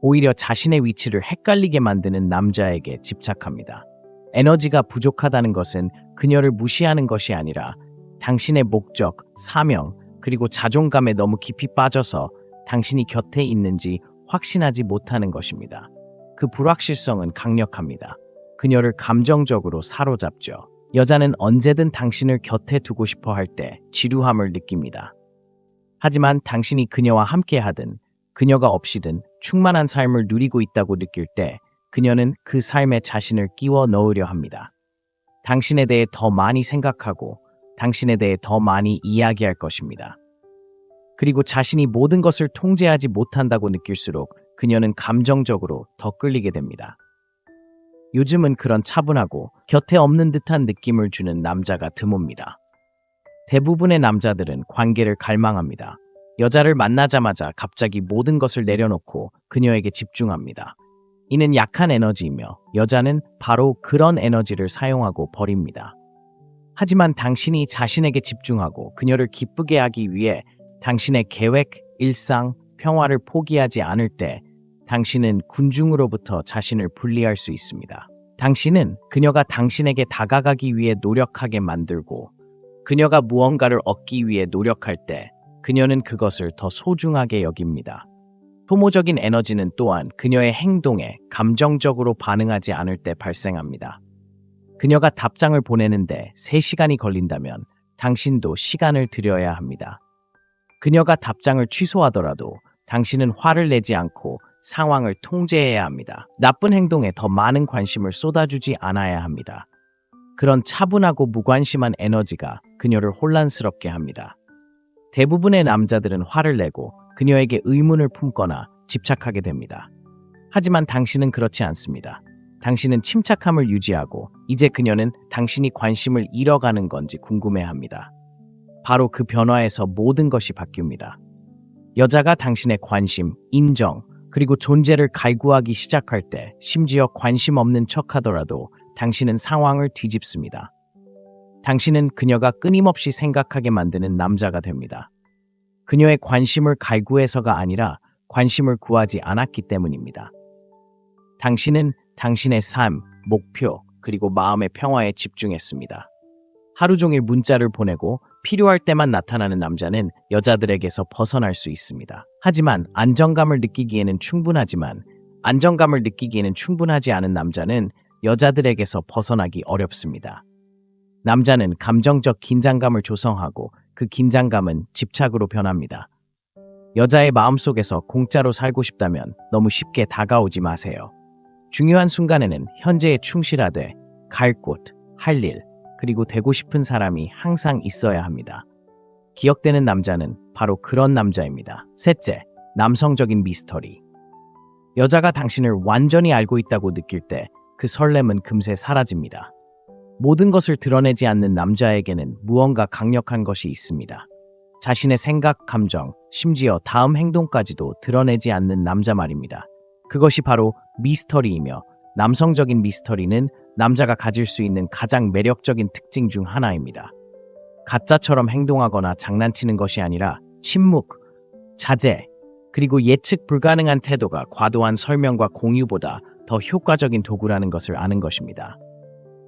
오히려 자신의 위치를 헷갈리게 만드는 남자에게 집착합니다. 에너지가 부족하다는 것은 그녀를 무시하는 것이 아니라 당신의 목적, 사명, 그리고 자존감에 너무 깊이 빠져서 당신이 곁에 있는지 확신하지 못하는 것입니다. 그 불확실성은 강력합니다. 그녀를 감정적으로 사로잡죠. 여자는 언제든 당신을 곁에 두고 싶어 할 때 지루함을 느낍니다. 하지만 당신이 그녀와 함께 하든 그녀가 없이든 충만한 삶을 누리고 있다고 느낄 때 그녀는 그 삶에 자신을 끼워 넣으려 합니다. 당신에 대해 더 많이 생각하고 당신에 대해 더 많이 이야기할 것입니다. 그리고 자신이 모든 것을 통제하지 못한다고 느낄수록 그녀는 감정적으로 더 끌리게 됩니다. 요즘은 그런 차분하고 곁에 없는 듯한 느낌을 주는 남자가 드뭅니다. 대부분의 남자들은 관계를 갈망합니다. 여자를 만나자마자 갑자기 모든 것을 내려놓고 그녀에게 집중합니다. 이는 약한 에너지이며 여자는 바로 그런 에너지를 사용하고 버립니다. 하지만 당신이 자신에게 집중하고 그녀를 기쁘게 하기 위해 당신의 계획, 일상, 평화를 포기하지 않을 때 당신은 군중으로부터 자신을 분리할 수 있습니다. 당신은 그녀가 당신에게 다가가기 위해 노력하게 만들고 그녀가 무언가를 얻기 위해 노력할 때 그녀는 그것을 더 소중하게 여깁니다. 소모적인 에너지는 또한 그녀의 행동에 감정적으로 반응하지 않을 때 발생합니다. 그녀가 답장을 보내는데 3시간이 걸린다면 당신도 시간을 들여야 합니다. 그녀가 답장을 취소하더라도 당신은 화를 내지 않고 상황을 통제해야 합니다. 나쁜 행동에 더 많은 관심을 쏟아주지 않아야 합니다. 그런 차분하고 무관심한 에너지가 그녀를 혼란스럽게 합니다. 대부분의 남자들은 화를 내고 그녀에게 의문을 품거나 집착하게 됩니다. 하지만 당신은 그렇지 않습니다. 당신은 침착함을 유지하고 이제 그녀는 당신이 관심을 잃어가는 건지 궁금해합니다. 바로 그 변화에서 모든 것이 바뀝니다. 여자가 당신의 관심, 인정, 그리고 존재를 갈구하기 시작할 때 심지어 관심 없는 척하더라도 당신은 상황을 뒤집습니다. 당신은 그녀가 끊임없이 생각하게 만드는 남자가 됩니다. 그녀의 관심을 갈구해서가 아니라 관심을 구하지 않았기 때문입니다. 당신은 당신의 삶, 목표, 그리고 마음의 평화에 집중했습니다. 하루 종일 문자를 보내고 필요할 때만 나타나는 남자는 여자들에게서 벗어날 수 있습니다. 하지만 안정감을 느끼기에는 충분하지 않은 남자는 여자들에게서 벗어나기 어렵습니다. 남자는 감정적 긴장감을 조성하고 그 긴장감은 집착으로 변합니다. 여자의 마음속에서 공짜로 살고 싶다면 너무 쉽게 다가오지 마세요. 중요한 순간에는 현재에 충실하되 갈 곳, 할 일, 그리고 되고 싶은 사람이 항상 있어야 합니다. 기억되는 남자는 바로 그런 남자입니다. 셋째, 남성적인 미스터리. 여자가 당신을 완전히 알고 있다고 느낄 때 그 설렘은 금세 사라집니다. 모든 것을 드러내지 않는 남자에게는 무언가 강력한 것이 있습니다. 자신의 생각, 감정, 심지어 다음 행동까지도 드러내지 않는 남자 말입니다. 그것이 바로 미스터리이며 남성적인 미스터리는 남자가 가질 수 있는 가장 매력적인 특징 중 하나입니다. 가짜처럼 행동하거나 장난치는 것이 아니라 침묵, 자제, 그리고 예측 불가능한 태도가 과도한 설명과 공유보다 더 효과적인 도구라는 것을 아는 것입니다.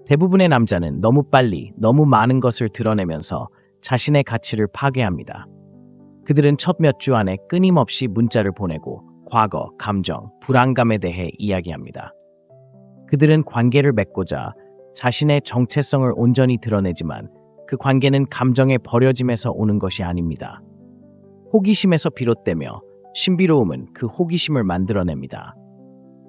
대부분의 남자는 너무 빨리, 너무 많은 것을 드러내면서 자신의 가치를 파괴합니다. 그들은 첫 몇 주 안에 끊임없이 문자를 보내고 과거, 감정, 불안감에 대해 이야기합니다. 그들은 관계를 맺고자 자신의 정체성을 온전히 드러내지만 그 관계는 감정의 버려짐에서 오는 것이 아닙니다. 호기심에서 비롯되며 신비로움은 그 호기심을 만들어냅니다.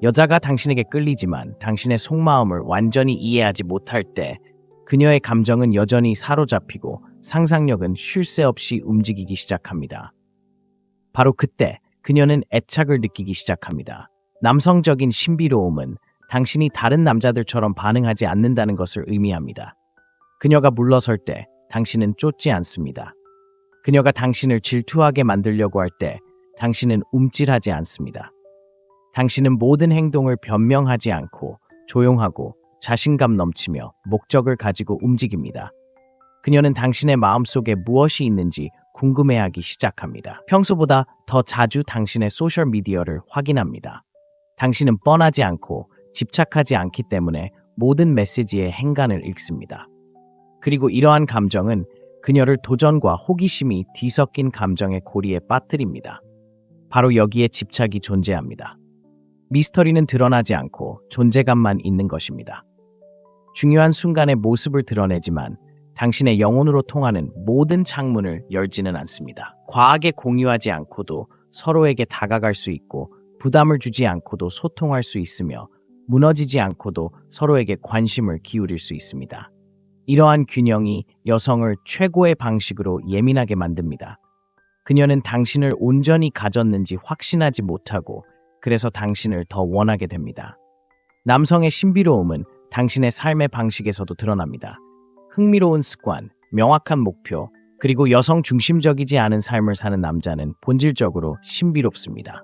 여자가 당신에게 끌리지만 당신의 속마음을 완전히 이해하지 못할 때 그녀의 감정은 여전히 사로잡히고 상상력은 쉴 새 없이 움직이기 시작합니다. 바로 그때 그녀는 애착을 느끼기 시작합니다. 남성적인 신비로움은 당신이 다른 남자들처럼 반응하지 않는다는 것을 의미합니다. 그녀가 물러설 때 당신은 쫓지 않습니다. 그녀가 당신을 질투하게 만들려고 할 때 당신은 움찔하지 않습니다. 당신은 모든 행동을 변명하지 않고 조용하고 자신감 넘치며 목적을 가지고 움직입니다. 그녀는 당신의 마음속에 무엇이 있는지 궁금해하기 시작합니다. 평소보다 더 자주 당신의 소셜미디어를 확인합니다. 당신은 뻔하지 않고 집착하지 않기 때문에 모든 메시지의 행간을 읽습니다. 그리고 이러한 감정은 그녀를 도전과 호기심이 뒤섞인 감정의 고리에 빠뜨립니다. 바로 여기에 집착이 존재합니다. 미스터리는 드러나지 않고 존재감만 있는 것입니다. 중요한 순간의 모습을 드러내지만 당신의 영혼으로 통하는 모든 창문을 열지는 않습니다. 과하게 공유하지 않고도 서로에게 다가갈 수 있고 부담을 주지 않고도 소통할 수 있으며 무너지지 않고도 서로에게 관심을 기울일 수 있습니다. 이러한 균형이 여성을 최고의 방식으로 예민하게 만듭니다. 그녀는 당신을 온전히 가졌는지 확신하지 못하고 그래서 당신을 더 원하게 됩니다. 남성의 신비로움은 당신의 삶의 방식에서도 드러납니다. 흥미로운 습관, 명확한 목표, 그리고 여성 중심적이지 않은 삶을 사는 남자는 본질적으로 신비롭습니다.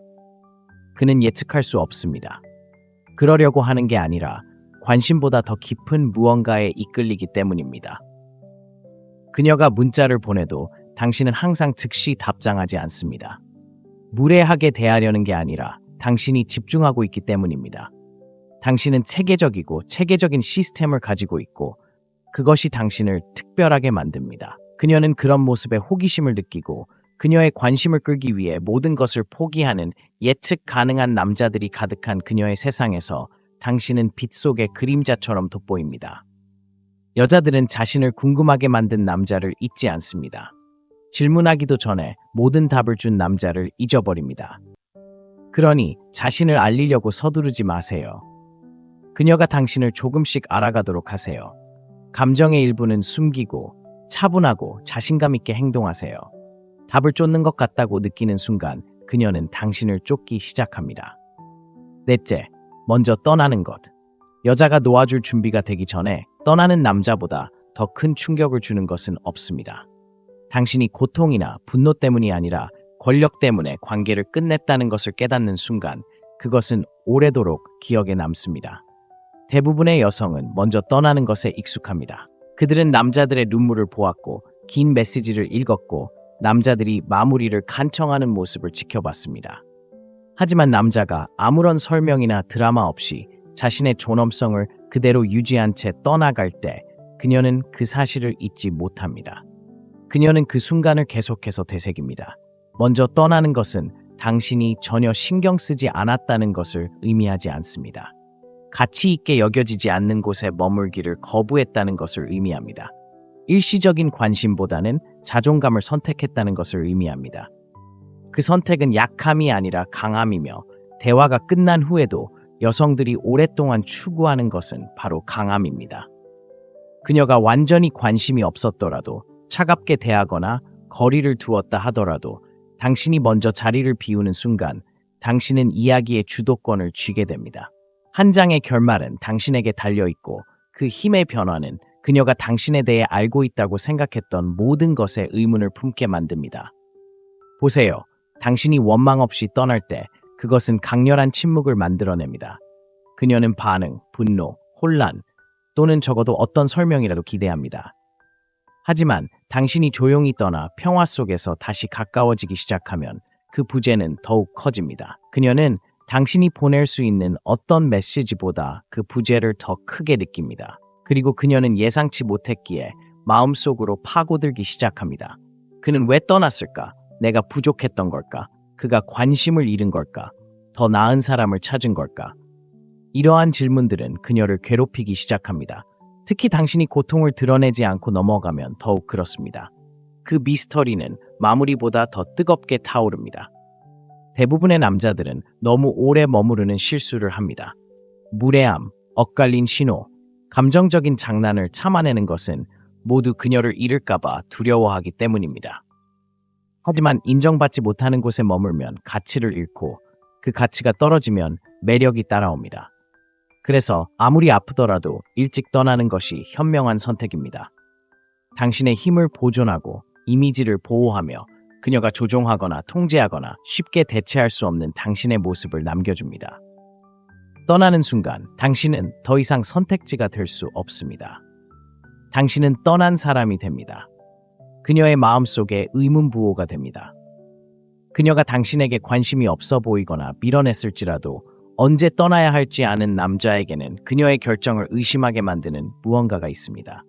그는 예측할 수 없습니다. 그러려고 하는 게 아니라 관심보다 더 깊은 무언가에 이끌리기 때문입니다. 그녀가 문자를 보내도 당신은 항상 즉시 답장하지 않습니다. 무례하게 대하려는 게 아니라 당신이 집중하고 있기 때문입니다. 당신은 체계적인 시스템을 가지고 있고 그것이 당신을 특별하게 만듭니다. 그녀는 그런 모습에 호기심을 느끼고 그녀의 관심을 끌기 위해 모든 것을 포기하는 예측 가능한 남자들이 가득한 그녀의 세상에서 당신은 빛 속의 그림자처럼 돋보입니다. 여자들은 자신을 궁금하게 만든 남자를 잊지 않습니다. 질문하기도 전에 모든 답을 준 남자를 잊어버립니다. 그러니 자신을 알리려고 서두르지 마세요. 그녀가 당신을 조금씩 알아가도록 하세요. 감정의 일부는 숨기고 차분하고 자신감 있게 행동하세요. 답을 쫓는 것 같다고 느끼는 순간 그녀는 당신을 쫓기 시작합니다. 넷째, 먼저 떠나는 것. 여자가 놓아줄 준비가 되기 전에 떠나는 남자보다 더 큰 충격을 주는 것은 없습니다. 당신이 고통이나 분노 때문이 아니라 권력 때문에 관계를 끝냈다는 것을 깨닫는 순간 그것은 오래도록 기억에 남습니다. 대부분의 여성은 먼저 떠나는 것에 익숙합니다. 그들은 남자들의 눈물을 보았고 긴 메시지를 읽었고 남자들이 마무리를 간청하는 모습을 지켜봤습니다. 하지만 남자가 아무런 설명이나 드라마 없이 자신의 존엄성을 그대로 유지한 채 떠나갈 때 그녀는 그 사실을 잊지 못합니다. 그녀는 그 순간을 계속해서 되새깁니다. 먼저 떠나는 것은 당신이 전혀 신경 쓰지 않았다는 것을 의미하지 않습니다. 가치 있게 여겨지지 않는 곳에 머물기를 거부했다는 것을 의미합니다. 일시적인 관심보다는 자존감을 선택했다는 것을 의미합니다. 그 선택은 약함이 아니라 강함이며 대화가 끝난 후에도 여성들이 오랫동안 추구하는 것은 바로 강함입니다. 그녀가 완전히 관심이 없었더라도 차갑게 대하거나 거리를 두었다 하더라도 당신이 먼저 자리를 비우는 순간 당신은 이야기의 주도권을 쥐게 됩니다. 한 장의 결말은 당신에게 달려있고 그 힘의 변화는 그녀가 당신에 대해 알고 있다고 생각했던 모든 것에 의문을 품게 만듭니다. 보세요. 당신이 원망 없이 떠날 때 그것은 강렬한 침묵을 만들어냅니다. 그녀는 반응, 분노, 혼란 또는 적어도 어떤 설명이라도 기대합니다. 하지만 당신이 조용히 떠나 평화 속에서 다시 가까워지기 시작하면 그 부재는 더욱 커집니다. 그녀는 당신이 보낼 수 있는 어떤 메시지보다 그 부재를 더 크게 느낍니다. 그리고 그녀는 예상치 못했기에 마음속으로 파고들기 시작합니다. 그는 왜 떠났을까? 내가 부족했던 걸까? 그가 관심을 잃은 걸까? 더 나은 사람을 찾은 걸까? 이러한 질문들은 그녀를 괴롭히기 시작합니다. 특히 당신이 고통을 드러내지 않고 넘어가면 더욱 그렇습니다. 그 미스터리는 마무리보다 더 뜨겁게 타오릅니다. 대부분의 남자들은 너무 오래 머무르는 실수를 합니다. 무례함, 엇갈린 신호, 감정적인 장난을 참아내는 것은 모두 그녀를 잃을까봐 두려워하기 때문입니다. 하지만 인정받지 못하는 곳에 머물면 가치를 잃고 그 가치가 떨어지면 매력이 따라옵니다. 그래서 아무리 아프더라도 일찍 떠나는 것이 현명한 선택입니다. 당신의 힘을 보존하고 이미지를 보호하며 그녀가 조종하거나 통제하거나 쉽게 대체할 수 없는 당신의 모습을 남겨줍니다. 떠나는 순간 당신은 더 이상 선택지가 될 수 없습니다. 당신은 떠난 사람이 됩니다. 그녀의 마음속에 의문부호가 됩니다. 그녀가 당신에게 관심이 없어 보이거나 밀어냈을지라도 언제 떠나야 할지 아는 남자에게는 그녀의 결정을 의심하게 만드는 무언가가 있습니다.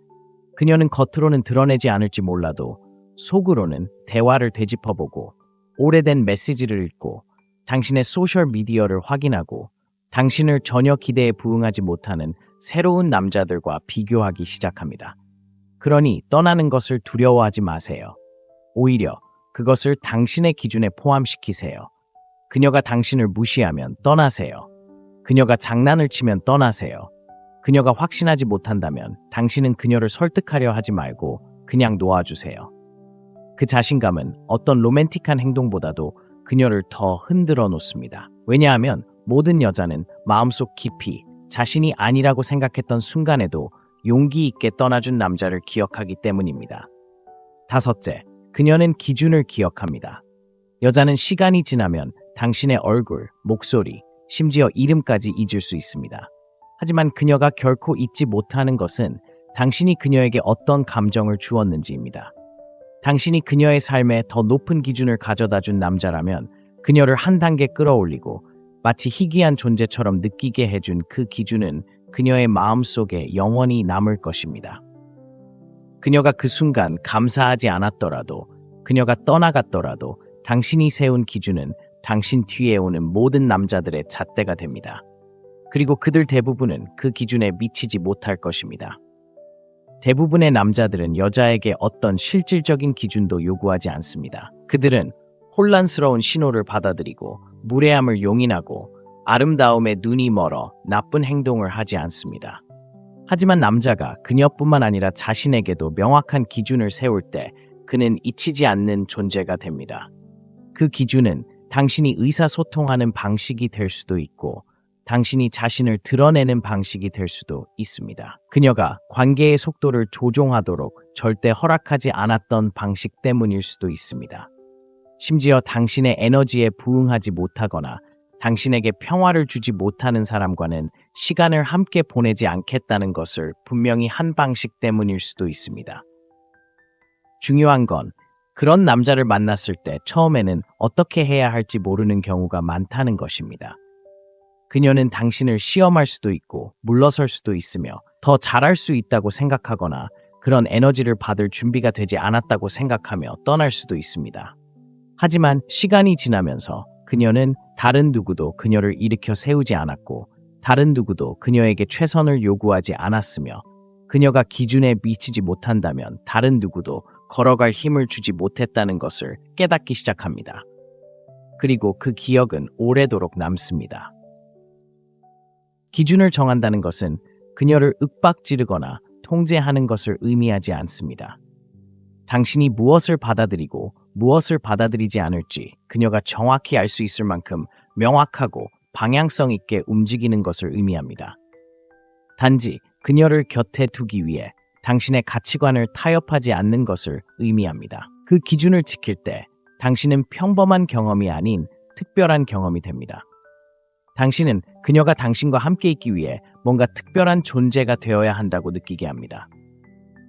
그녀는 겉으로는 드러내지 않을지 몰라도 속으로는 대화를 되짚어보고 오래된 메시지를 읽고 당신의 소셜미디어를 확인하고 당신을 전혀 기대에 부응하지 못하는 새로운 남자들과 비교하기 시작합니다. 그러니 떠나는 것을 두려워하지 마세요. 오히려 그것을 당신의 기준에 포함시키세요. 그녀가 당신을 무시하면 떠나세요. 그녀가 장난을 치면 떠나세요. 그녀가 확신하지 못한다면 당신은 그녀를 설득하려 하지 말고 그냥 놓아주세요. 그 자신감은 어떤 로맨틱한 행동보다도 그녀를 더 흔들어 놓습니다. 왜냐하면 모든 여자는 마음속 깊이 자신이 아니라고 생각했던 순간에도 용기 있게 떠나준 남자를 기억하기 때문입니다. 다섯째, 그녀는 기준을 기억합니다. 여자는 시간이 지나면 당신의 얼굴, 목소리, 심지어 이름까지 잊을 수 있습니다. 하지만 그녀가 결코 잊지 못하는 것은 당신이 그녀에게 어떤 감정을 주었는지입니다. 당신이 그녀의 삶에 더 높은 기준을 가져다 준 남자라면 그녀를 한 단계 끌어올리고 마치 희귀한 존재처럼 느끼게 해준 그 기준은 그녀의 마음속에 영원히 남을 것입니다. 그녀가 그 순간 감사하지 않았더라도, 그녀가 떠나갔더라도 당신이 세운 기준은 당신 뒤에 오는 모든 남자들의 잣대가 됩니다. 그리고 그들 대부분은 그 기준에 미치지 못할 것입니다. 대부분의 남자들은 여자에게 어떤 실질적인 기준도 요구하지 않습니다. 그들은 혼란스러운 신호를 받아들이고 무례함을 용인하고 아름다움에 눈이 멀어 나쁜 행동을 하지 않습니다. 하지만 남자가 그녀뿐만 아니라 자신에게도 명확한 기준을 세울 때 그는 잊히지 않는 존재가 됩니다. 그 기준은 당신이 의사소통하는 방식이 될 수도 있고 당신이 자신을 드러내는 방식이 될 수도 있습니다. 그녀가 관계의 속도를 조종하도록 절대 허락하지 않았던 방식 때문일 수도 있습니다. 심지어 당신의 에너지에 부응하지 못하거나 당신에게 평화를 주지 못하는 사람과는 시간을 함께 보내지 않겠다는 것을 분명히 한 방식 때문일 수도 있습니다. 중요한 건 그런 남자를 만났을 때 처음에는 어떻게 해야 할지 모르는 경우가 많다는 것입니다. 그녀는 당신을 시험할 수도 있고 물러설 수도 있으며 더 잘할 수 있다고 생각하거나 그런 에너지를 받을 준비가 되지 않았다고 생각하며 떠날 수도 있습니다. 하지만 시간이 지나면서 그녀는 다른 누구도 그녀를 일으켜 세우지 않았고 다른 누구도 그녀에게 최선을 요구하지 않았으며 그녀가 기준에 미치지 못한다면 다른 누구도 걸어갈 힘을 주지 못했다는 것을 깨닫기 시작합니다. 그리고 그 기억은 오래도록 남습니다. 기준을 정한다는 것은 그녀를 윽박지르거나 통제하는 것을 의미하지 않습니다. 당신이 무엇을 받아들이고 무엇을 받아들이지 않을지 그녀가 정확히 알 수 있을 만큼 명확하고 방향성 있게 움직이는 것을 의미합니다. 단지 그녀를 곁에 두기 위해 당신의 가치관을 타협하지 않는 것을 의미합니다. 그 기준을 지킬 때 당신은 평범한 경험이 아닌 특별한 경험이 됩니다. 당신은 그녀가 당신과 함께 있기 위해 뭔가 특별한 존재가 되어야 한다고 느끼게 합니다.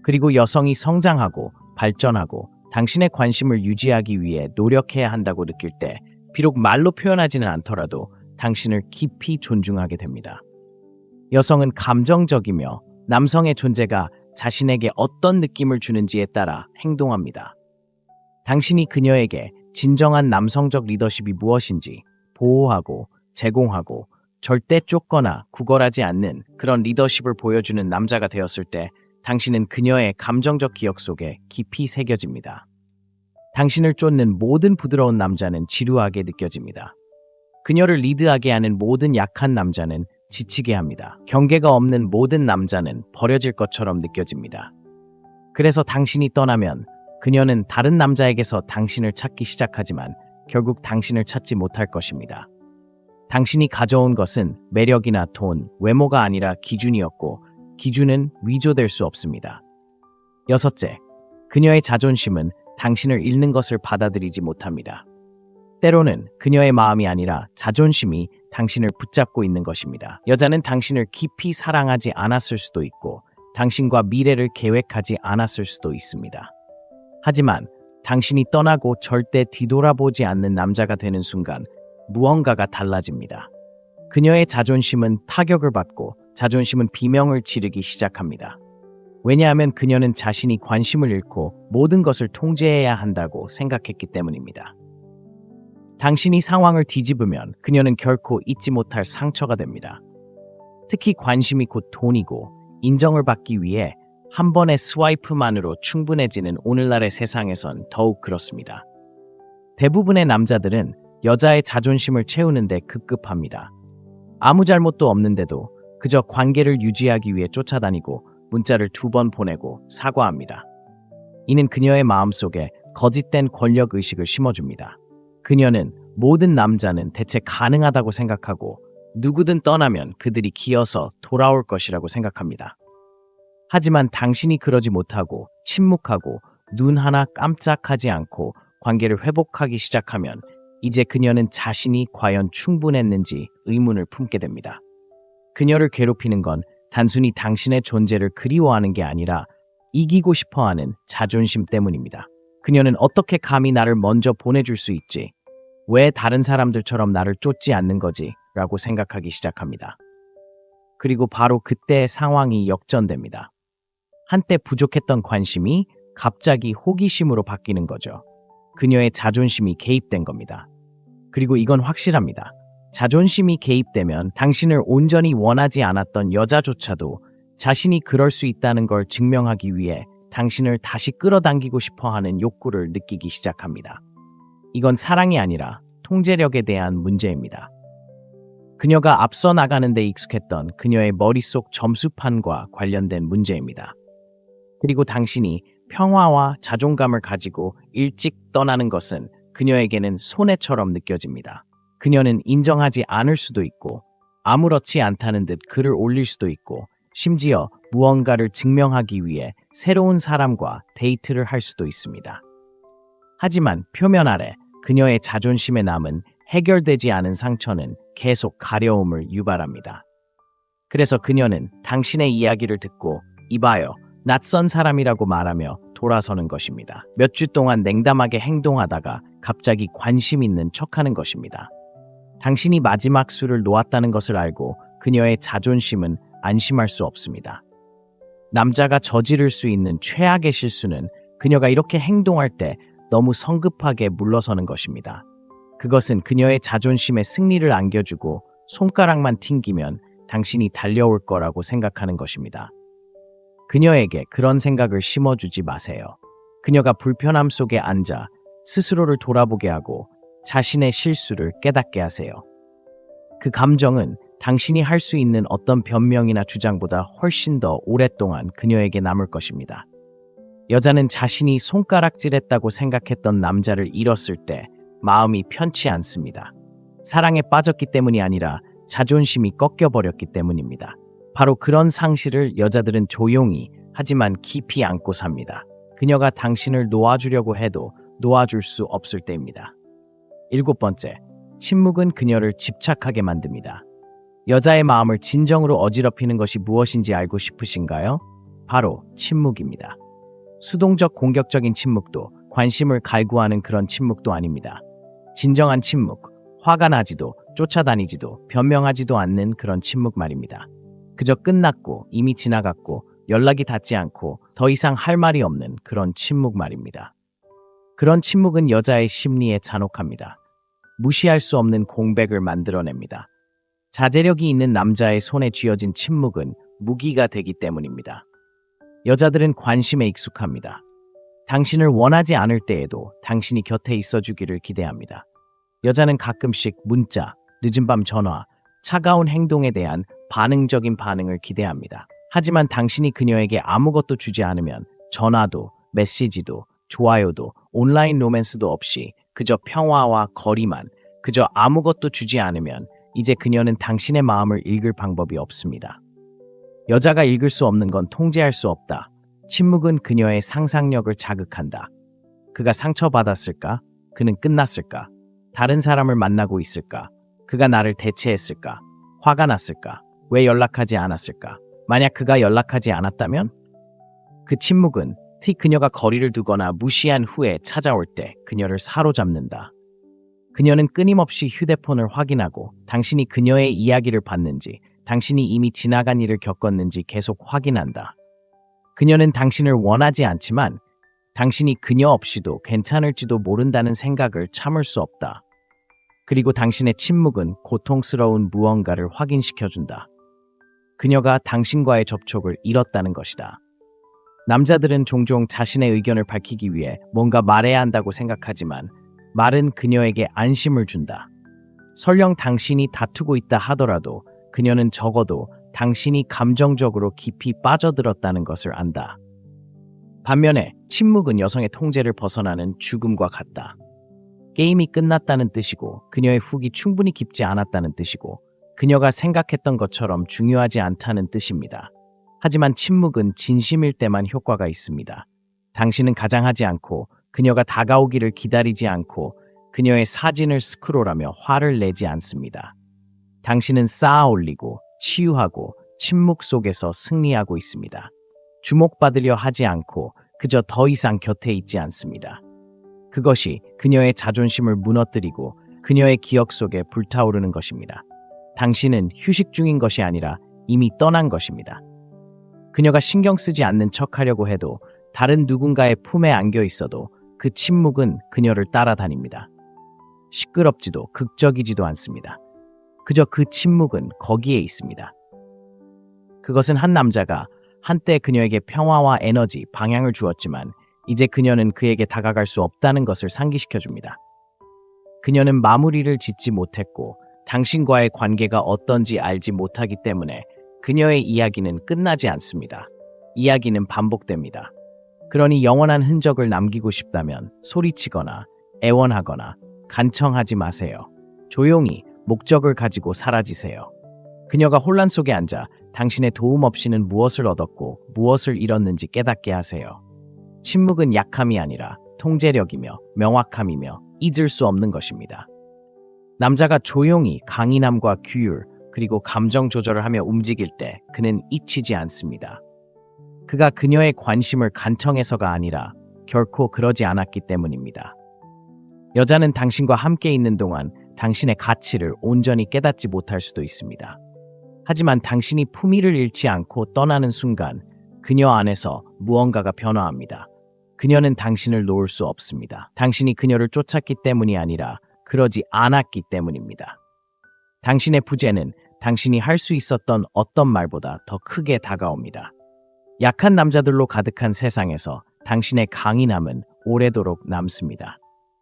그리고 여성이 성장하고 발전하고 당신의 관심을 유지하기 위해 노력해야 한다고 느낄 때 비록 말로 표현하지는 않더라도 당신을 깊이 존중하게 됩니다. 여성은 감정적이며 남성의 존재가 자신에게 어떤 느낌을 주는지에 따라 행동합니다. 당신이 그녀에게 진정한 남성적 리더십이 무엇인지 보호하고 제공하고 절대 쫓거나 구걸하지 않는 그런 리더십을 보여주는 남자가 되었을 때 당신은 그녀의 감정적 기억 속에 깊이 새겨집니다. 당신을 쫓는 모든 부드러운 남자는 지루하게 느껴집니다. 그녀를 리드하게 하는 모든 약한 남자는 지치게 합니다. 경계가 없는 모든 남자는 버려질 것처럼 느껴집니다. 그래서 당신이 떠나면 그녀는 다른 남자에게서 당신을 찾기 시작하지만 결국 당신을 찾지 못할 것입니다. 당신이 가져온 것은 매력이나 돈, 외모가 아니라 기준이었고 기준은 위조될 수 없습니다. 여섯째, 그녀의 자존심은 당신을 잃는 것을 받아들이지 못합니다. 때로는 그녀의 마음이 아니라 자존심이 당신을 붙잡고 있는 것입니다. 여자는 당신을 깊이 사랑하지 않았을 수도 있고 당신과 미래를 계획하지 않았을 수도 있습니다. 하지만 당신이 떠나고 절대 뒤돌아보지 않는 남자가 되는 순간 무언가가 달라집니다. 그녀의 자존심은 타격을 받고 자존심은 비명을 지르기 시작합니다. 왜냐하면 그녀는 자신이 관심을 잃고 모든 것을 통제해야 한다고 생각했기 때문입니다. 당신이 상황을 뒤집으면 그녀는 결코 잊지 못할 상처가 됩니다. 특히 관심이 곧 돈이고 인정을 받기 위해 한 번의 스와이프만으로 충분해지는 오늘날의 세상에선 더욱 그렇습니다. 대부분의 남자들은 여자의 자존심을 채우는데 급급합니다. 아무 잘못도 없는데도 그저 관계를 유지하기 위해 쫓아다니고 문자를 2번 보내고 사과합니다. 이는 그녀의 마음속에 거짓된 권력의식을 심어줍니다. 그녀는 모든 남자는 대체 가능하다고 생각하고 누구든 떠나면 그들이 기어서 돌아올 것이라고 생각합니다. 하지만 당신이 그러지 못하고 침묵하고 눈 하나 깜짝하지 않고 관계를 회복하기 시작하면 이제 그녀는 자신이 과연 충분했는지 의문을 품게 됩니다. 그녀를 괴롭히는 건 단순히 당신의 존재를 그리워하는 게 아니라 이기고 싶어하는 자존심 때문입니다. 그녀는 어떻게 감히 나를 먼저 보내줄 수 있지? 왜 다른 사람들처럼 나를 쫓지 않는 거지? 라고 생각하기 시작합니다. 그리고 바로 그때 상황이 역전됩니다. 한때 부족했던 관심이 갑자기 호기심으로 바뀌는 거죠. 그녀의 자존심이 개입된 겁니다. 그리고 이건 확실합니다. 자존심이 개입되면 당신을 온전히 원하지 않았던 여자조차도 자신이 그럴 수 있다는 걸 증명하기 위해 당신을 다시 끌어당기고 싶어하는 욕구를 느끼기 시작합니다. 이건 사랑이 아니라 통제력에 대한 문제입니다. 그녀가 앞서 나가는 데 익숙했던 그녀의 머릿속 점수판과 관련된 문제입니다. 그리고 당신이 평화와 자존감을 가지고 일찍 떠나는 것은 그녀에게는 손해처럼 느껴집니다. 그녀는 인정하지 않을 수도 있고 아무렇지 않다는 듯 글을 올릴 수도 있고 심지어 무언가를 증명하기 위해 새로운 사람과 데이트를 할 수도 있습니다. 하지만 표면 아래 그녀의 자존심에 남은 해결되지 않은 상처는 계속 가려움을 유발합니다. 그래서 그녀는 당신의 이야기를 듣고 이봐요, 낯선 사람이라고 말하며 돌아서는 것입니다. 몇 주 동안 냉담하게 행동하다가 갑자기 관심 있는 척하는 것입니다. 당신이 마지막 수를 놓았다는 것을 알고 그녀의 자존심은 안심할 수 없습니다. 남자가 저지를 수 있는 최악의 실수는 그녀가 이렇게 행동할 때 너무 성급하게 물러서는 것입니다. 그것은 그녀의 자존심에 승리를 안겨주고 손가락만 튕기면 당신이 달려올 거라고 생각하는 것입니다. 그녀에게 그런 생각을 심어주지 마세요. 그녀가 불편함 속에 앉아 스스로를 돌아보게 하고 자신의 실수를 깨닫게 하세요. 그 감정은 당신이 할 수 있는 어떤 변명이나 주장보다 훨씬 더 오랫동안 그녀에게 남을 것입니다. 여자는 자신이 손가락질했다고 생각했던 남자를 잃었을 때 마음이 편치 않습니다. 사랑에 빠졌기 때문이 아니라 자존심이 꺾여버렸기 때문입니다. 바로 그런 상실을 여자들은 조용히 하지만 깊이 안고 삽니다. 그녀가 당신을 놓아주려고 해도 놓아줄 수 없을 때입니다. 7번째, 침묵은 그녀를 집착하게 만듭니다. 여자의 마음을 진정으로 어지럽히는 것이 무엇인지 알고 싶으신가요? 바로 침묵입니다. 수동적 공격적인 침묵도 관심을 갈구하는 그런 침묵도 아닙니다. 진정한 침묵, 화가 나지도 쫓아다니지도 변명하지도 않는 그런 침묵 말입니다. 그저 끝났고 이미 지나갔고 연락이 닿지 않고 더 이상 할 말이 없는 그런 침묵 말입니다. 그런 침묵은 여자의 심리에 잔혹합니다. 무시할 수 없는 공백을 만들어냅니다. 자제력이 있는 남자의 손에 쥐어진 침묵은 무기가 되기 때문입니다. 여자들은 관심에 익숙합니다. 당신을 원하지 않을 때에도 당신이 곁에 있어주기를 기대합니다. 여자는 가끔씩 문자, 늦은 밤 전화, 차가운 행동에 대한 반응적인 반응을 기대합니다. 하지만 당신이 그녀에게 아무것도 주지 않으면 전화도, 메시지도, 좋아요도, 온라인 로맨스도 없이 그저 평화와 거리만, 그저 아무것도 주지 않으면 이제 그녀는 당신의 마음을 읽을 방법이 없습니다. 여자가 읽을 수 없는 건 통제할 수 없다. 침묵은 그녀의 상상력을 자극한다. 그가 상처받았을까? 그는 끝났을까? 다른 사람을 만나고 있을까? 그가 나를 대체했을까? 화가 났을까? 왜 연락하지 않았을까? 만약 그가 연락하지 않았다면? 그 침묵은 그녀가 거리를 두거나 무시한 후에 찾아올 때 그녀를 사로잡는다. 그녀는 끊임없이 휴대폰을 확인하고 당신이 그녀의 이야기를 받는지, 당신이 이미 지나간 일을 겪었는지 계속 확인한다. 그녀는 당신을 원하지 않지만 당신이 그녀 없이도 괜찮을지도 모른다는 생각을 참을 수 없다. 그리고 당신의 침묵은 고통스러운 무언가를 확인시켜준다. 그녀가 당신과의 접촉을 잃었다는 것이다. 남자들은 종종 자신의 의견을 밝히기 위해 뭔가 말해야 한다고 생각하지만 말은 그녀에게 안심을 준다. 설령 당신이 다투고 있다 하더라도 그녀는 적어도 당신이 감정적으로 깊이 빠져들었다는 것을 안다. 반면에 침묵은 여성의 통제를 벗어나는 죽음과 같다. 게임이 끝났다는 뜻이고 그녀의 훅이 충분히 깊지 않았다는 뜻이고 그녀가 생각했던 것처럼 중요하지 않다는 뜻입니다. 하지만 침묵은 진심일 때만 효과가 있습니다. 당신은 가장하지 않고 그녀가 다가오기를 기다리지 않고 그녀의 사진을 스크롤하며 화를 내지 않습니다. 당신은 쌓아올리고 치유하고 침묵 속에서 승리하고 있습니다. 주목받으려 하지 않고 그저 더 이상 곁에 있지 않습니다. 그것이 그녀의 자존심을 무너뜨리고 그녀의 기억 속에 불타오르는 것입니다. 당신은 휴식 중인 것이 아니라 이미 떠난 것입니다. 그녀가 신경 쓰지 않는 척하려고 해도 다른 누군가의 품에 안겨 있어도 그 침묵은 그녀를 따라다닙니다. 시끄럽지도 극적이지도 않습니다. 그저 그 침묵은 거기에 있습니다. 그것은 한 남자가 한때 그녀에게 평화와 에너지, 방향을 주었지만 이제 그녀는 그에게 다가갈 수 없다는 것을 상기시켜줍니다. 그녀는 마무리를 짓지 못했고 당신과의 관계가 어떤지 알지 못하기 때문에 그녀의 이야기는 끝나지 않습니다. 이야기는 반복됩니다. 그러니 영원한 흔적을 남기고 싶다면 소리치거나 애원하거나 간청하지 마세요. 조용히 목적을 가지고 사라지세요. 그녀가 혼란 속에 앉아 당신의 도움 없이는 무엇을 얻었고 무엇을 잃었는지 깨닫게 하세요. 침묵은 약함이 아니라 통제력이며 명확함이며 잊을 수 없는 것입니다. 남자가 조용히 강인함과 규율 그리고 감정 조절을 하며 움직일 때 그는 잊히지 않습니다. 그가 그녀의 관심을 간청해서가 아니라 결코 그러지 않았기 때문입니다. 여자는 당신과 함께 있는 동안 당신의 가치를 온전히 깨닫지 못할 수도 있습니다. 하지만 당신이 품위를 잃지 않고 떠나는 순간 그녀 안에서 무언가가 변화합니다. 그녀는 당신을 놓을 수 없습니다. 당신이 그녀를 쫓았기 때문이 아니라 그러지 않았기 때문입니다. 당신의 부재는 당신이 할 수 있었던 어떤 말보다 더 크게 다가옵니다. 약한 남자들로 가득한 세상에서 당신의 강인함은 오래도록 남습니다.